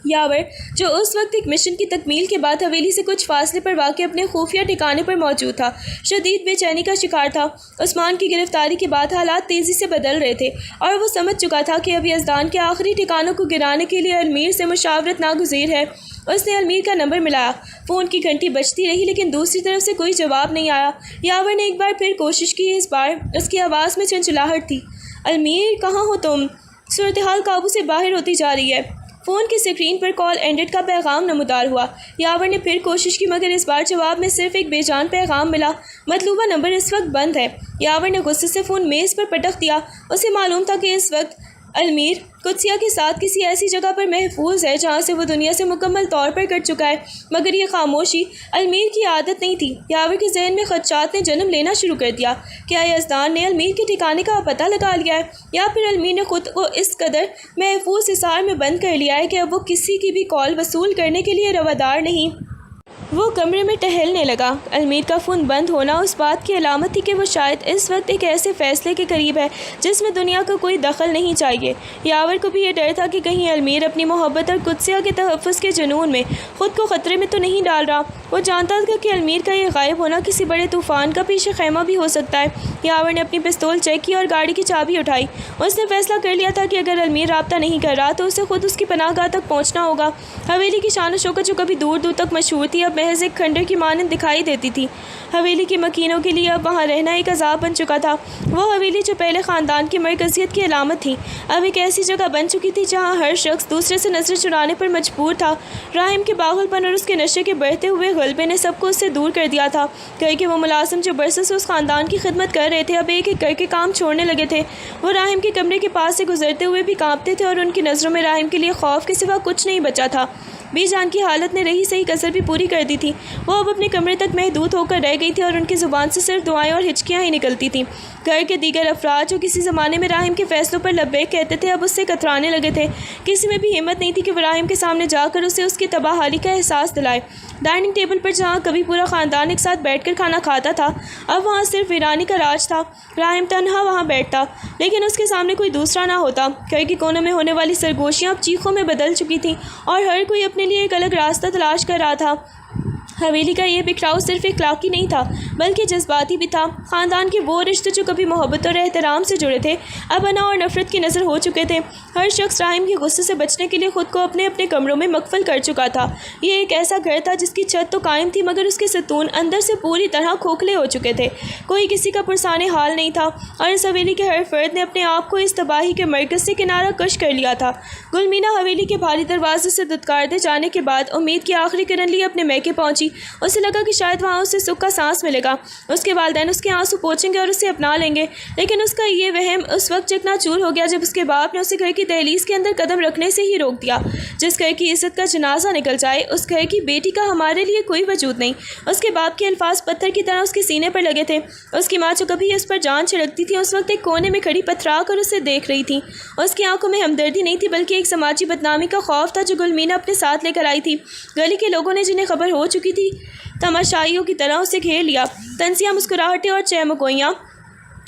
Speaker 1: یاور جو اس وقت ایک مشن کی تکمیل کے بعد حویلی سے کچھ فاصلے پر واقع اپنے خفیہ ٹھکانے پر موجود تھا، شدید بے چینی کا شکار تھا۔ عثمان کی گرفتاری کے بعد حالات تیزی سے بدل رہے تھے اور وہ سمجھ چکا تھا کہ اب یزدان کے آخری ٹھکانوں کو گرانے کے لیے المیر سے مشاورت ناگزیر ہے۔ اس نے المیر کا نمبر ملایا، فون کی گھنٹی بجتی رہی لیکن دوسری طرف سے کوئی جواب نہیں آیا۔ یاور نے ایک بار پھر کوشش کی، اس بار اس کی آواز میں چنچلاہٹ تھی۔ المیر کہاں ہو تم؟ صورتحال قابو سے باہر ہوتی جا رہی ہے۔ فون کی اسکرین پر کال اینڈڈ کا پیغام نمودار ہوا۔ یاور نے پھر کوشش کی مگر اس بار جواب میں صرف ایک بے جان پیغام ملا، مطلوبہ نمبر اس وقت بند ہے۔ یاور نے غصے سے فون میز پر پٹک دیا۔ اسے معلوم تھا کہ اس وقت المیر قدسیہ کے ساتھ کسی ایسی جگہ پر محفوظ ہے جہاں سے وہ دنیا سے مکمل طور پر کٹ چکا ہے، مگر یہ خاموشی المیر کی عادت نہیں تھی۔ یاور کے ذہن میں خدشات نے جنم لینا شروع کر دیا۔ کیا یزدان نے المیر کے ٹھکانے کا پتہ لگا لیا ہے یا پھر المیر نے خود کو اس قدر محفوظ حصار میں بند کر لیا ہے کہ اب وہ کسی کی بھی کال وصول کرنے کے لیے روادار نہیں؟ وہ کمرے میں ٹہلنے لگا۔ المیر کا فون بند ہونا اس بات کی علامت تھی کہ وہ شاید اس وقت ایک ایسے فیصلے کے قریب ہے جس میں دنیا کا کوئی دخل نہیں چاہیے۔ یاور کو بھی یہ ڈر تھا کہ کہیں المیر اپنی محبت اور قدسیہ کے تحفظ کے جنون میں خود کو خطرے میں تو نہیں ڈال رہا۔ وہ جانتا تھا کہ المیر کا یہ غائب ہونا کسی بڑے طوفان کا پیش خیمہ بھی ہو سکتا ہے۔ یاور نے اپنی پستول چیک کی اور گاڑی کی چابی اٹھائی۔ اس نے فیصلہ کر لیا تھا کہ اگر المیر رابطہ نہیں کر رہا تو اسے خود اس کی پناہ گاہ تک پہنچنا ہوگا۔ حویلی کی شان و شوکت جو کبھی دور دور تک مشہور تھی اب محض ایک کھنڈر کی مانند دکھائی دیتی تھی۔ حویلی کے مکینوں کے لیے اب وہاں رہنا ایک عذاب بن چکا تھا۔ وہ حویلی جو پہلے خاندان کی مرکزیت کی علامت تھی اب ایک ایسی جگہ بن چکی تھی جہاں ہر شخص دوسرے سے نظر چرانے پر مجبور تھا۔ راہم کے پاگل پن اور اس کے نشے کے بڑھتے ہوئے غلبے نے سب کو اس سے دور کر دیا تھا، کہ وہ ملازم جو برسوں سے اس خاندان کی خدمت کر رہے تھے اب ایک ایک کر کے کام چھوڑنے لگے تھے۔ وہ راہم کے کمرے کے پاس سے گزرتے ہوئے بھی کانپتے تھے اور ان کی نظروں میں راہم کے لیے خوف کے سوا کچھ نہیں بچا تھا۔ بی جان کی حالت نے رہی صحیح کسر بھی پوری کر دی تھی۔ وہ اب اپنے کمرے تک محدود ہو کر رہ گئی تھی اور ان کی زبان سے صرف دعائیں اور ہچکیاں ہی نکلتی تھیں۔ گھر کے دیگر افراد جو کسی زمانے میں راحم کے فیصلوں پر لبیک کہتے تھے اب اس سے کترانے لگے تھے۔ کسی میں بھی ہمت نہیں تھی کہ وہ راحم کے سامنے جا کر اسے اس کی تباہ حالی کا احساس دلائے۔ ڈائننگ ٹیبل پر جہاں کبھی پورا خاندان ایک ساتھ بیٹھ کر کھانا کھاتا تھا اب وہاں صرف ویرانی کا راج تھا۔ راحم تنہا وہاں بیٹھتا لیکن اس کے سامنے کوئی دوسرا نہ ہوتا۔ گھر کے کونوں میں ہونے والی سرگوشیاں اب چیخوں میں بدل چکی تھیں اور ہر کوئی اپنے لیے ایک الگ راستہ تلاش کر رہا تھا۔ حویلی کا یہ بکھراؤ صرف اخلاقی نہیں تھا بلکہ جذباتی بھی تھا۔ خاندان کے وہ رشتے جو کبھی محبت اور احترام سے جڑے تھے اب انا اور نفرت کی نظر ہو چکے تھے۔ ہر شخص راحم کے غصے سے بچنے کے لیے خود کو اپنے اپنے کمروں میں مقفل کر چکا تھا۔ یہ ایک ایسا گھر تھا جس کی چھت تو قائم تھی مگر اس کے ستون اندر سے پوری طرح کھوکھلے ہو چکے تھے۔ کوئی کسی کا پرسان حال نہیں تھا اور اس حویلی کے ہر فرد نے اپنے آپ کو اس تباہی کے مرکز سے کنارہ کش کر لیا تھا۔ گل مینا حویلی کے بھاری دروازے سے دھتکار دے جانے کے بعد امید کی آخری کرن لیے اپنے میکے پہنچی۔ اسے لگا کہ شاید وہاں اسے سکھ کا سانس ملے گا، اس کے والدین اس کے آنسو پوچھیں گے اور اسے اپنا لیں گے، لیکن اس کا یہ وہم اس وقت چکنا چور ہو گیا جب اس کے باپ نے اسے گھر کی دہلیز کے اندر قدم رکھنے سے ہی روک دیا۔ جس گھر کی عزت کا جنازہ نکل جائے اس گھر کی بیٹی کا ہمارے لیے کوئی وجود نہیں۔ اس کے باپ کے الفاظ پتھر کی طرح اس کے سینے پر لگے تھے۔ اس کی ماں جو کبھی اس پر جان چھڑکتی تھی اس وقت ایک کونے میں کھڑی پتھرا کر اسے دیکھ رہی تھی۔ اس کی آنکھوں میں ہمدردی نہیں تھی بلکہ ایک سماجی بدنامی کا خوف تھا جو گل مینا اپنے ساتھ لے کر آئی تھی۔ گلی کے لوگوں نے جنہیں خبر ہو چکی تھی تماشائیوں کی طرح اسے گھیر لیا۔ طنزیہ مسکراہٹیں اور چہمگوئیاں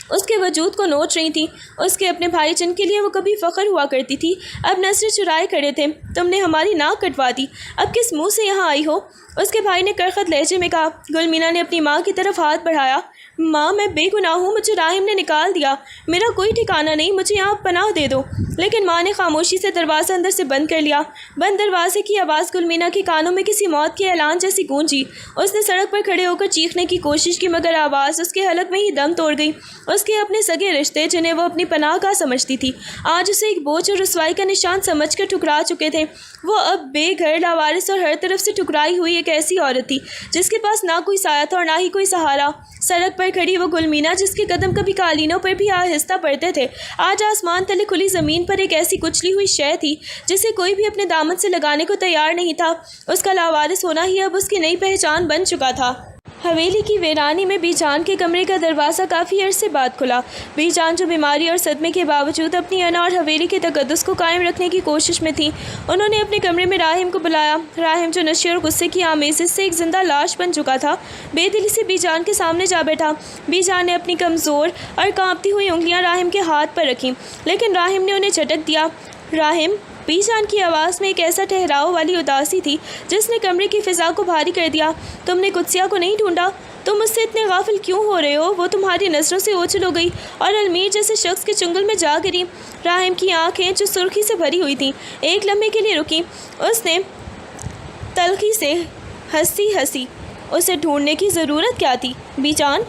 Speaker 1: اس کے وجود کو نوچ رہی تھیں۔ اس کے اپنے بھائی جن کے لیے وہ کبھی فخر ہوا کرتی تھی اب نظریں چرائے کھڑے تھے۔ تم نے ہماری ناک کٹوا دی، اب کس منہ سے یہاں آئی ہو؟ اس کے بھائی نے کرخت لہجے میں کہا۔ گل مینا نے اپنی ماں کی طرف ہاتھ بڑھایا۔ ماں میں بے گناہ ہوں، مجھے راحم نے نکال دیا، میرا کوئی ٹھکانہ نہیں، مجھے یہاں پناہ دے دو۔ لیکن ماں نے خاموشی سے دروازہ اندر سے بند کر لیا۔ بند دروازے کی آواز گل مینا کے کانوں میں کسی موت کے اعلان جیسی گونجی۔ اس نے سڑک پر کھڑے ہو کر چیخنے کی کوشش کی مگر آواز اس کے حلق میں ہی دم توڑ گئی۔ اس کے اپنے سگے رشتے جنہیں وہ اپنی پناہ گاہ سمجھتی تھی آج اسے ایک بوجھ اور رسوائی کا نشان سمجھ کر ٹھکرا چکے تھے۔ وہ اب بے گھر لاوارث اور ہر طرف سے ٹھکرائی ہوئی ایک ایسی عورت تھی جس کے پاس نہ کوئی سایہ تھا اور نہ ہی کوئی سہارا۔ سڑک پر کھڑی وہ گل مینا جس کے قدم کبھی قالینوں پر بھی آہستہ پڑتے تھے آج آسمان تلے کھلی زمین پر ایک ایسی کچلی ہوئی شے تھی جسے کوئی بھی اپنے دامن سے لگانے کو تیار نہیں تھا۔ اس کا لاوارث ہونا ہی اب اس کی نئی پہچان بن چکا تھا۔ حویلی کی ویرانی میں بی جان کے کمرے کا دروازہ کافی عرصے بعد کھلا۔ بی جان جو بیماری اور صدمے کے باوجود اپنی انا اور حویلی کے تقدس کو قائم رکھنے کی کوشش میں تھی، انہوں نے اپنے کمرے میں راحم کو بلایا۔ راحم جو نشے اور غصے کی آمیزش سے ایک زندہ لاش بن چکا تھا بے دلی سے بی جان کے سامنے جا بیٹھا۔ بی جان نے اپنی کمزور اور کانپتی ہوئی انگلیاں راحم کے ہاتھ پر رکھیں لیکن راحم نے انہیں جھٹک دیا۔ راحم، بی جان کی آواز میں ایک ایسا ٹھہراؤ والی اداسی تھی جس نے کمرے کی فضا کو بھاری کر دیا۔ تم نے قدسیہ کو نہیں ڈھونڈا؟ تم اس سے اتنے غافل کیوں ہو رہے ہو؟ وہ تمہاری نظروں سے اوجھل ہو گئی اور المیر جیسے شخص کے چنگل میں جا گری۔ راحم کی آنکھیں جو سرخی سے بھری ہوئی تھیں ایک لمحے کے لیے رکیں۔ اس نے تلخی سے ہنسی۔ اسے ڈھونڈنے کی ضرورت کیا تھی بی جان؟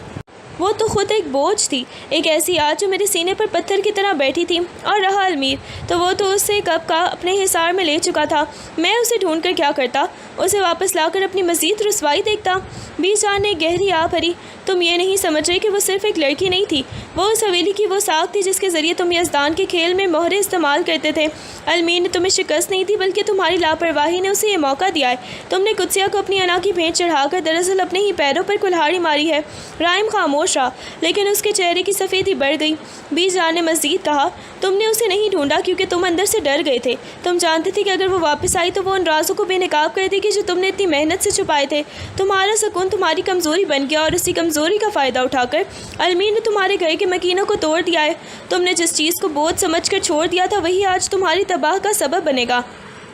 Speaker 1: وہ تو خود ایک بوجھ تھی، ایک ایسی آگ جو میرے سینے پر پتھر کی طرح بیٹھی تھی۔ اور رہا المیر تو وہ تو اسے کب کا اپنے حصار میں لے چکا تھا۔ میں اسے ڈھونڈ کر کیا کرتا؟ اسے واپس لا کر اپنی مزید رسوائی دیکھتا۔ بی جان نے گہری آہ بھری۔ تم یہ نہیں سمجھ رہے کہ وہ صرف ایک لڑکی نہیں تھی، وہ اس حویلی کی وہ ساکھ تھی جس کے ذریعے تم یزدان کے کھیل میں مہرے استعمال کرتے تھے۔ المیر نے تمہیں شکست نہیں دی بلکہ تمہاری لاپرواہی نے اسے یہ موقع دیا ہے۔ تم نے قدسیہ کو اپنی انا کی بھینٹ چڑھا کر دراصل اپنے ہی پیروں پر کلہاڑی ماری ہے۔ راحم خاموش رہا لیکن اس کے چہرے کی سفیدی بڑھ گئی۔ بی جان نے مزید کہا، تم نے اسے نہیں ڈھونڈا کیونکہ تم اندر سے ڈر گئے تھے۔ تم جانتے تھے کہ اگر وہ واپس آئی تو وہ ان رازوں کو بے نقاب کر دے گی جو تم نے اتنی محنت سے چھپائے تھے۔ تمہارا سکون تمہاری کمزوری بن گیا اور اسی کمزوری کا فائدہ اٹھا کر المیر نے تمہارے گھر کے مکینوں کو توڑ دیا ہے۔ تم نے جس چیز کو بوجھ سمجھ کر چھوڑ دیا تھا وہی آج تمہاری تباہ کا سبب بنے گا۔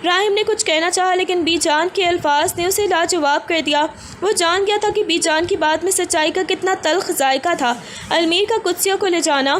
Speaker 1: راحم نے کچھ کہنا چاہا لیکن بی جان کے الفاظ نے اسے لاجواب کر دیا۔ وہ جان گیا تھا کہ بی جان کی بات میں سچائی کا کتنا تلخ ذائقہ تھا۔ المیر کا قدسیہ کو لے جانا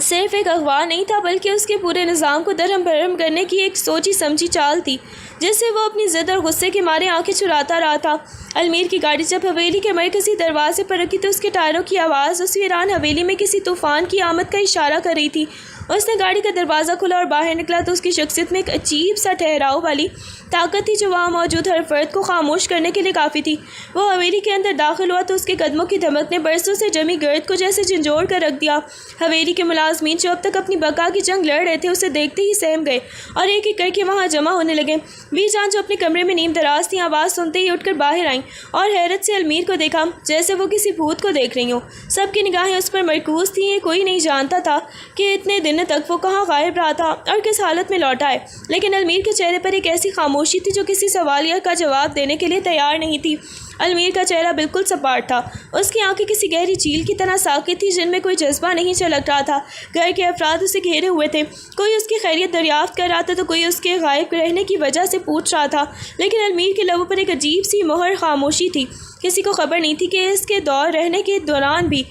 Speaker 1: صرف ایک اغوا نہیں تھا بلکہ اس کے پورے نظام کو درہم بھرہم کرنے کی ایک سوچی سمجھی چال تھی جس سے وہ اپنی ضد اور غصے کے مارے آنکھیں چراتا رہا تھا۔ المیر کی گاڑی جب حویلی کے مرکزی دروازے پر رکی تو اس کے ٹائروں کی آواز اس ویران حویلی میں کسی طوفان کی آمد کا اشارہ کر رہی تھی۔ اس نے گاڑی کا دروازہ کھولا اور باہر نکلا تو اس کی شخصیت میں ایک عجیب سا ٹھہراؤ والی طاقت تھی جو وہاں موجود ہر فرد کو خاموش کرنے کے لیے کافی تھی۔ وہ حویلی کے اندر داخل ہوا تو اس کے قدموں کی دھمک نے برسوں سے جمی گرد کو جیسے جھنجھوڑ کر رکھ دیا۔ حویلی کے ملازمین جو اب تک اپنی بقا کی جنگ لڑ رہے تھے اسے دیکھتے ہی سہم گئے اور ایک ایک کر کے وہاں جمع ہونے لگے۔ بی جان جو اپنے کمرے میں نیم دراز تھیں آواز سنتے ہی اٹھ کر باہر آئیں اور حیرت سے المیر کو دیکھا جیسے وہ کسی بھوت کو دیکھ رہی ہوں۔ سب کی نگاہیں اس پر مرکوز تھیں۔ یہ کوئی نہیں جانتا تھا کہ اتنے دن تک وہ کہاں غائب رہا تھا اور کس حالت میں لوٹا ہے، لیکن المیر کے چہرے پر ایک ایسی خاموشی تھی جو کسی سوالیہ کا جواب دینے کے لیے تیار نہیں تھی۔ المیر کا چہرہ بالکل سپاٹ تھا، اس کی آنکھیں کسی گہری جھیل کی طرح ساکت تھی جن میں کوئی جذبہ نہیں چھلک رہا تھا۔ گھر کے افراد اسے گھیرے ہوئے تھے، کوئی اس کی خیریت دریافت کر رہا تھا تو کوئی اس کے غائب رہنے کی وجہ سے پوچھ رہا تھا، لیکن المیر کے لبوں پر ایک عجیب سی مہر خاموشی تھی۔ کسی کو خبر نہیں تھی کہ اس کے دور رہنے کے دوران بھی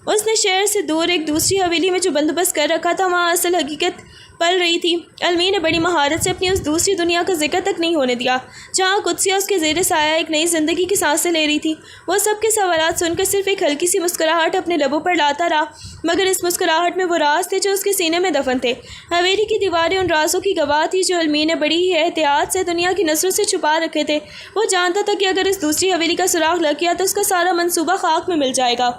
Speaker 1: اس نے شہر سے دور ایک دوسری حویلی میں جو بندوبست کر رکھا تھا وہاں اصل حقیقت پل رہی تھی۔ المیر نے بڑی مہارت سے اپنی اس دوسری دنیا کا ذکر تک نہیں ہونے دیا جہاں قدسیہ اس کے زیر سایہ ایک نئی زندگی کی سانسیں لے رہی تھی۔ وہ سب کے سوالات سن کر صرف ایک ہلکی سی مسکراہٹ اپنے لبوں پر لاتا رہا، مگر اس مسکراہٹ میں وہ راز تھے جو اس کے سینے میں دفن تھے۔ حویلی کی دیواریں ان رازوں کی گواہ تھی جو المیر نے بڑی ہی احتیاط سے دنیا کی نظروں سے چھپا رکھے تھے۔ وہ جانتا تھا کہ اگر اس دوسری حویلی کا سراغ لگ گیا تو اس کا سارا منصوبہ خاک میں مل جائے گا۔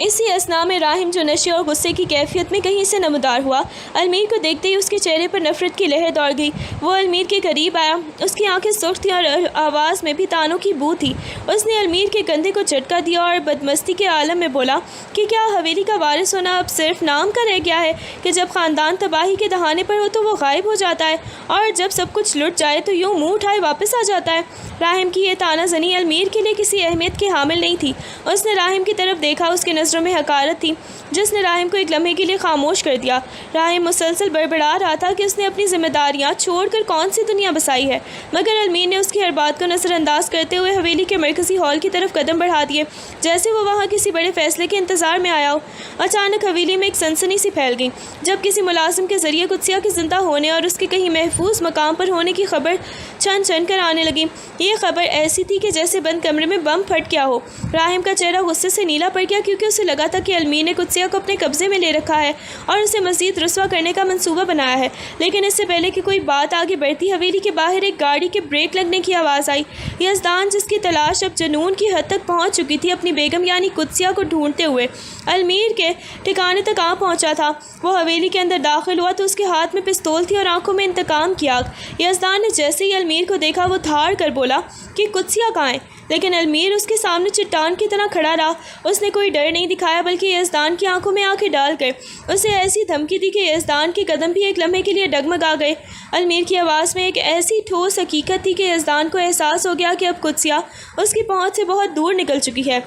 Speaker 1: اسی اثنا میں راہم جو نشے اور غصے کی کیفیت میں کہیں سے نمودار ہوا، المیر کو دیکھتے ہی اس کے چہرے پر نفرت کی لہر دوڑ گئی۔ وہ المیر کے قریب آیا، اس کی آنکھیں سرخ تھیں اور آواز میں بھی تانوں کی بو تھی۔ اس نے المیر کے کندھے کو جھٹکا دیا اور بدمستی کے عالم میں بولا کہ کیا حویلی کا وارث ہونا اب صرف نام کا رہ گیا ہے کہ جب خاندان تباہی کے دہانے پر ہو تو وہ غائب ہو جاتا ہے اور جب سب کچھ لٹ جائے تو یوں منہ اٹھائے واپس آ جاتا ہے؟ راہم کی یہ طعنہ زنی المیر کے لیے کسی اہمیت کی حامل نہیں تھی۔ اس نے راہم کی طرف دیکھا، اس کی نظروں میں حقارت تھی جس نے راہم کو ایک لمحے کے لیے خاموش کر دیا۔ راہم مسلسل بڑبڑا رہا تھا کہ اس نے اپنی ذمہ داریاں چھوڑ کر کون سی دنیا بسائی ہے، مگر المیر نے اس کی ہر بات کو نظر انداز کرتے ہوئے حویلی کے مرکزی ہال کی طرف قدم بڑھا دیے جیسے وہ وہاں کسی بڑے فیصلے کے انتظار میں آیا ہو۔ اچانک حویلی میں ایک سنسنی سی پھیل گئی جب کسی ملازم کے ذریعے قدسیہ کے زندہ ہونے اور اس کے کہیں محفوظ مقام پر ہونے کی خبر چھن چھن کر آنے لگی۔ یہ خبر ایسی تھی کہ جیسے بند کمرے میں بم پھٹ گیا ہو۔ راہم کا چہرہ غصے سے نیلا پڑ گیا کیونکہ اسے لگا تھا کہ المیر نے قدسیہ کو اپنے قبضے میں لے رکھا ہے اور اسے مزید رسوا کرنے کا منصوبہ بنایا ہے۔ لیکن اس سے پہلے کہ کوئی بات آگے بڑھتی، حویلی کے باہر ایک گاڑی کے بریک لگنے کی آواز آئی۔ یزدان جس کی تلاش اب جنون کی حد تک پہنچ چکی تھی اپنی بیگم یعنی قدسیہ کو ڈھونڈتے ہوئے المیر کے ٹھکانے تک آ پہنچا تھا۔ وہ حویلی کے اندر داخل ہوا تو اس کے ہاتھ میں پستول تھی اور آنکھوں میں انتقام کی آگ۔ یزدان نے جیسے ہی المیر کو دیکھا وہ دھاڑ کر بولا کہ قدسیہ کہاں ہے، لیکن المیر اس کے سامنے چٹان کی طرح کھڑا رہا۔ اس نے کوئی ڈر نہیں دکھایا بلکہ یزدان کی آنکھوں میں آنکھیں ڈال کر اسے ایسی دھمکی دی کہ یزدان کے قدم بھی ایک لمحے کے لیے ڈگمگا گئے۔ المیر کی آواز میں ایک ایسی ٹھوس حقیقت تھی کہ یزدان کو احساس ہو گیا کہ اب قدسیہ اس کی پہنچ سے بہت دور نکل چکی ہے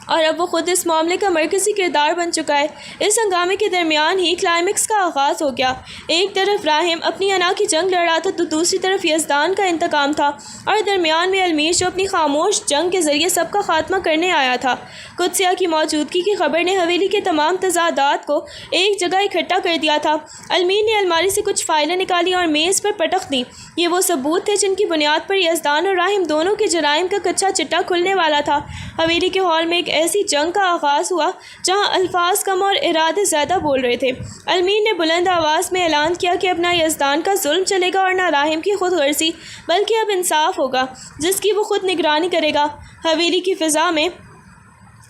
Speaker 1: اور اب وہ خود اس معاملے کا مرکزی کردار بن چکا ہے۔ اس ہنگامے کے درمیان ہی کلائمیکس کا آغاز ہو گیا۔ ایک طرف راہم اپنی انا کی جنگ لڑ رہا تھا تو دوسری طرف یزدان کا انتقام تھا، اور درمیان میں المیر جو اپنی خاموش جنگ کے ذریعے سب کا خاتمہ کرنے آیا تھا۔ قدسیہ کی موجودگی کی خبر نے حویلی کے تمام تضادات کو ایک جگہ اکٹھا کر دیا تھا۔ المیر نے الماری سے کچھ فائلیں نکالی اور میز پر پٹک دیں۔ یہ وہ ثبوت تھے جن کی بنیاد پر یزدان اور راہم دونوں کے جرائم کا کچا چٹا کھلنے والا تھا۔ حویلی کے ہال میں ایک ایسی جنگ کا آغاز ہوا جہاں الفاظ کم اور ارادے زیادہ بول رہے تھے۔ المیر نے بلند آواز میں اعلان کیا کہ اب نہ یزدان کا ظلم چلے گا اور نہ راہم کی خود غرضی، بلکہ اب انصاف ہوگا جس کی وہ خود نگرانی کرے گا۔ حویلی کی فضا میں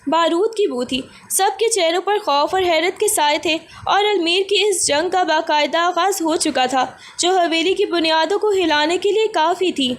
Speaker 1: بارود کی بو تھی، سب کے چہروں پر خوف اور حیرت کے سائے تھے، اور المیر کی اس جنگ کا باقاعدہ آغاز ہو چکا تھا جو حویلی کی بنیادوں کو ہلانے کے لیے کافی تھی۔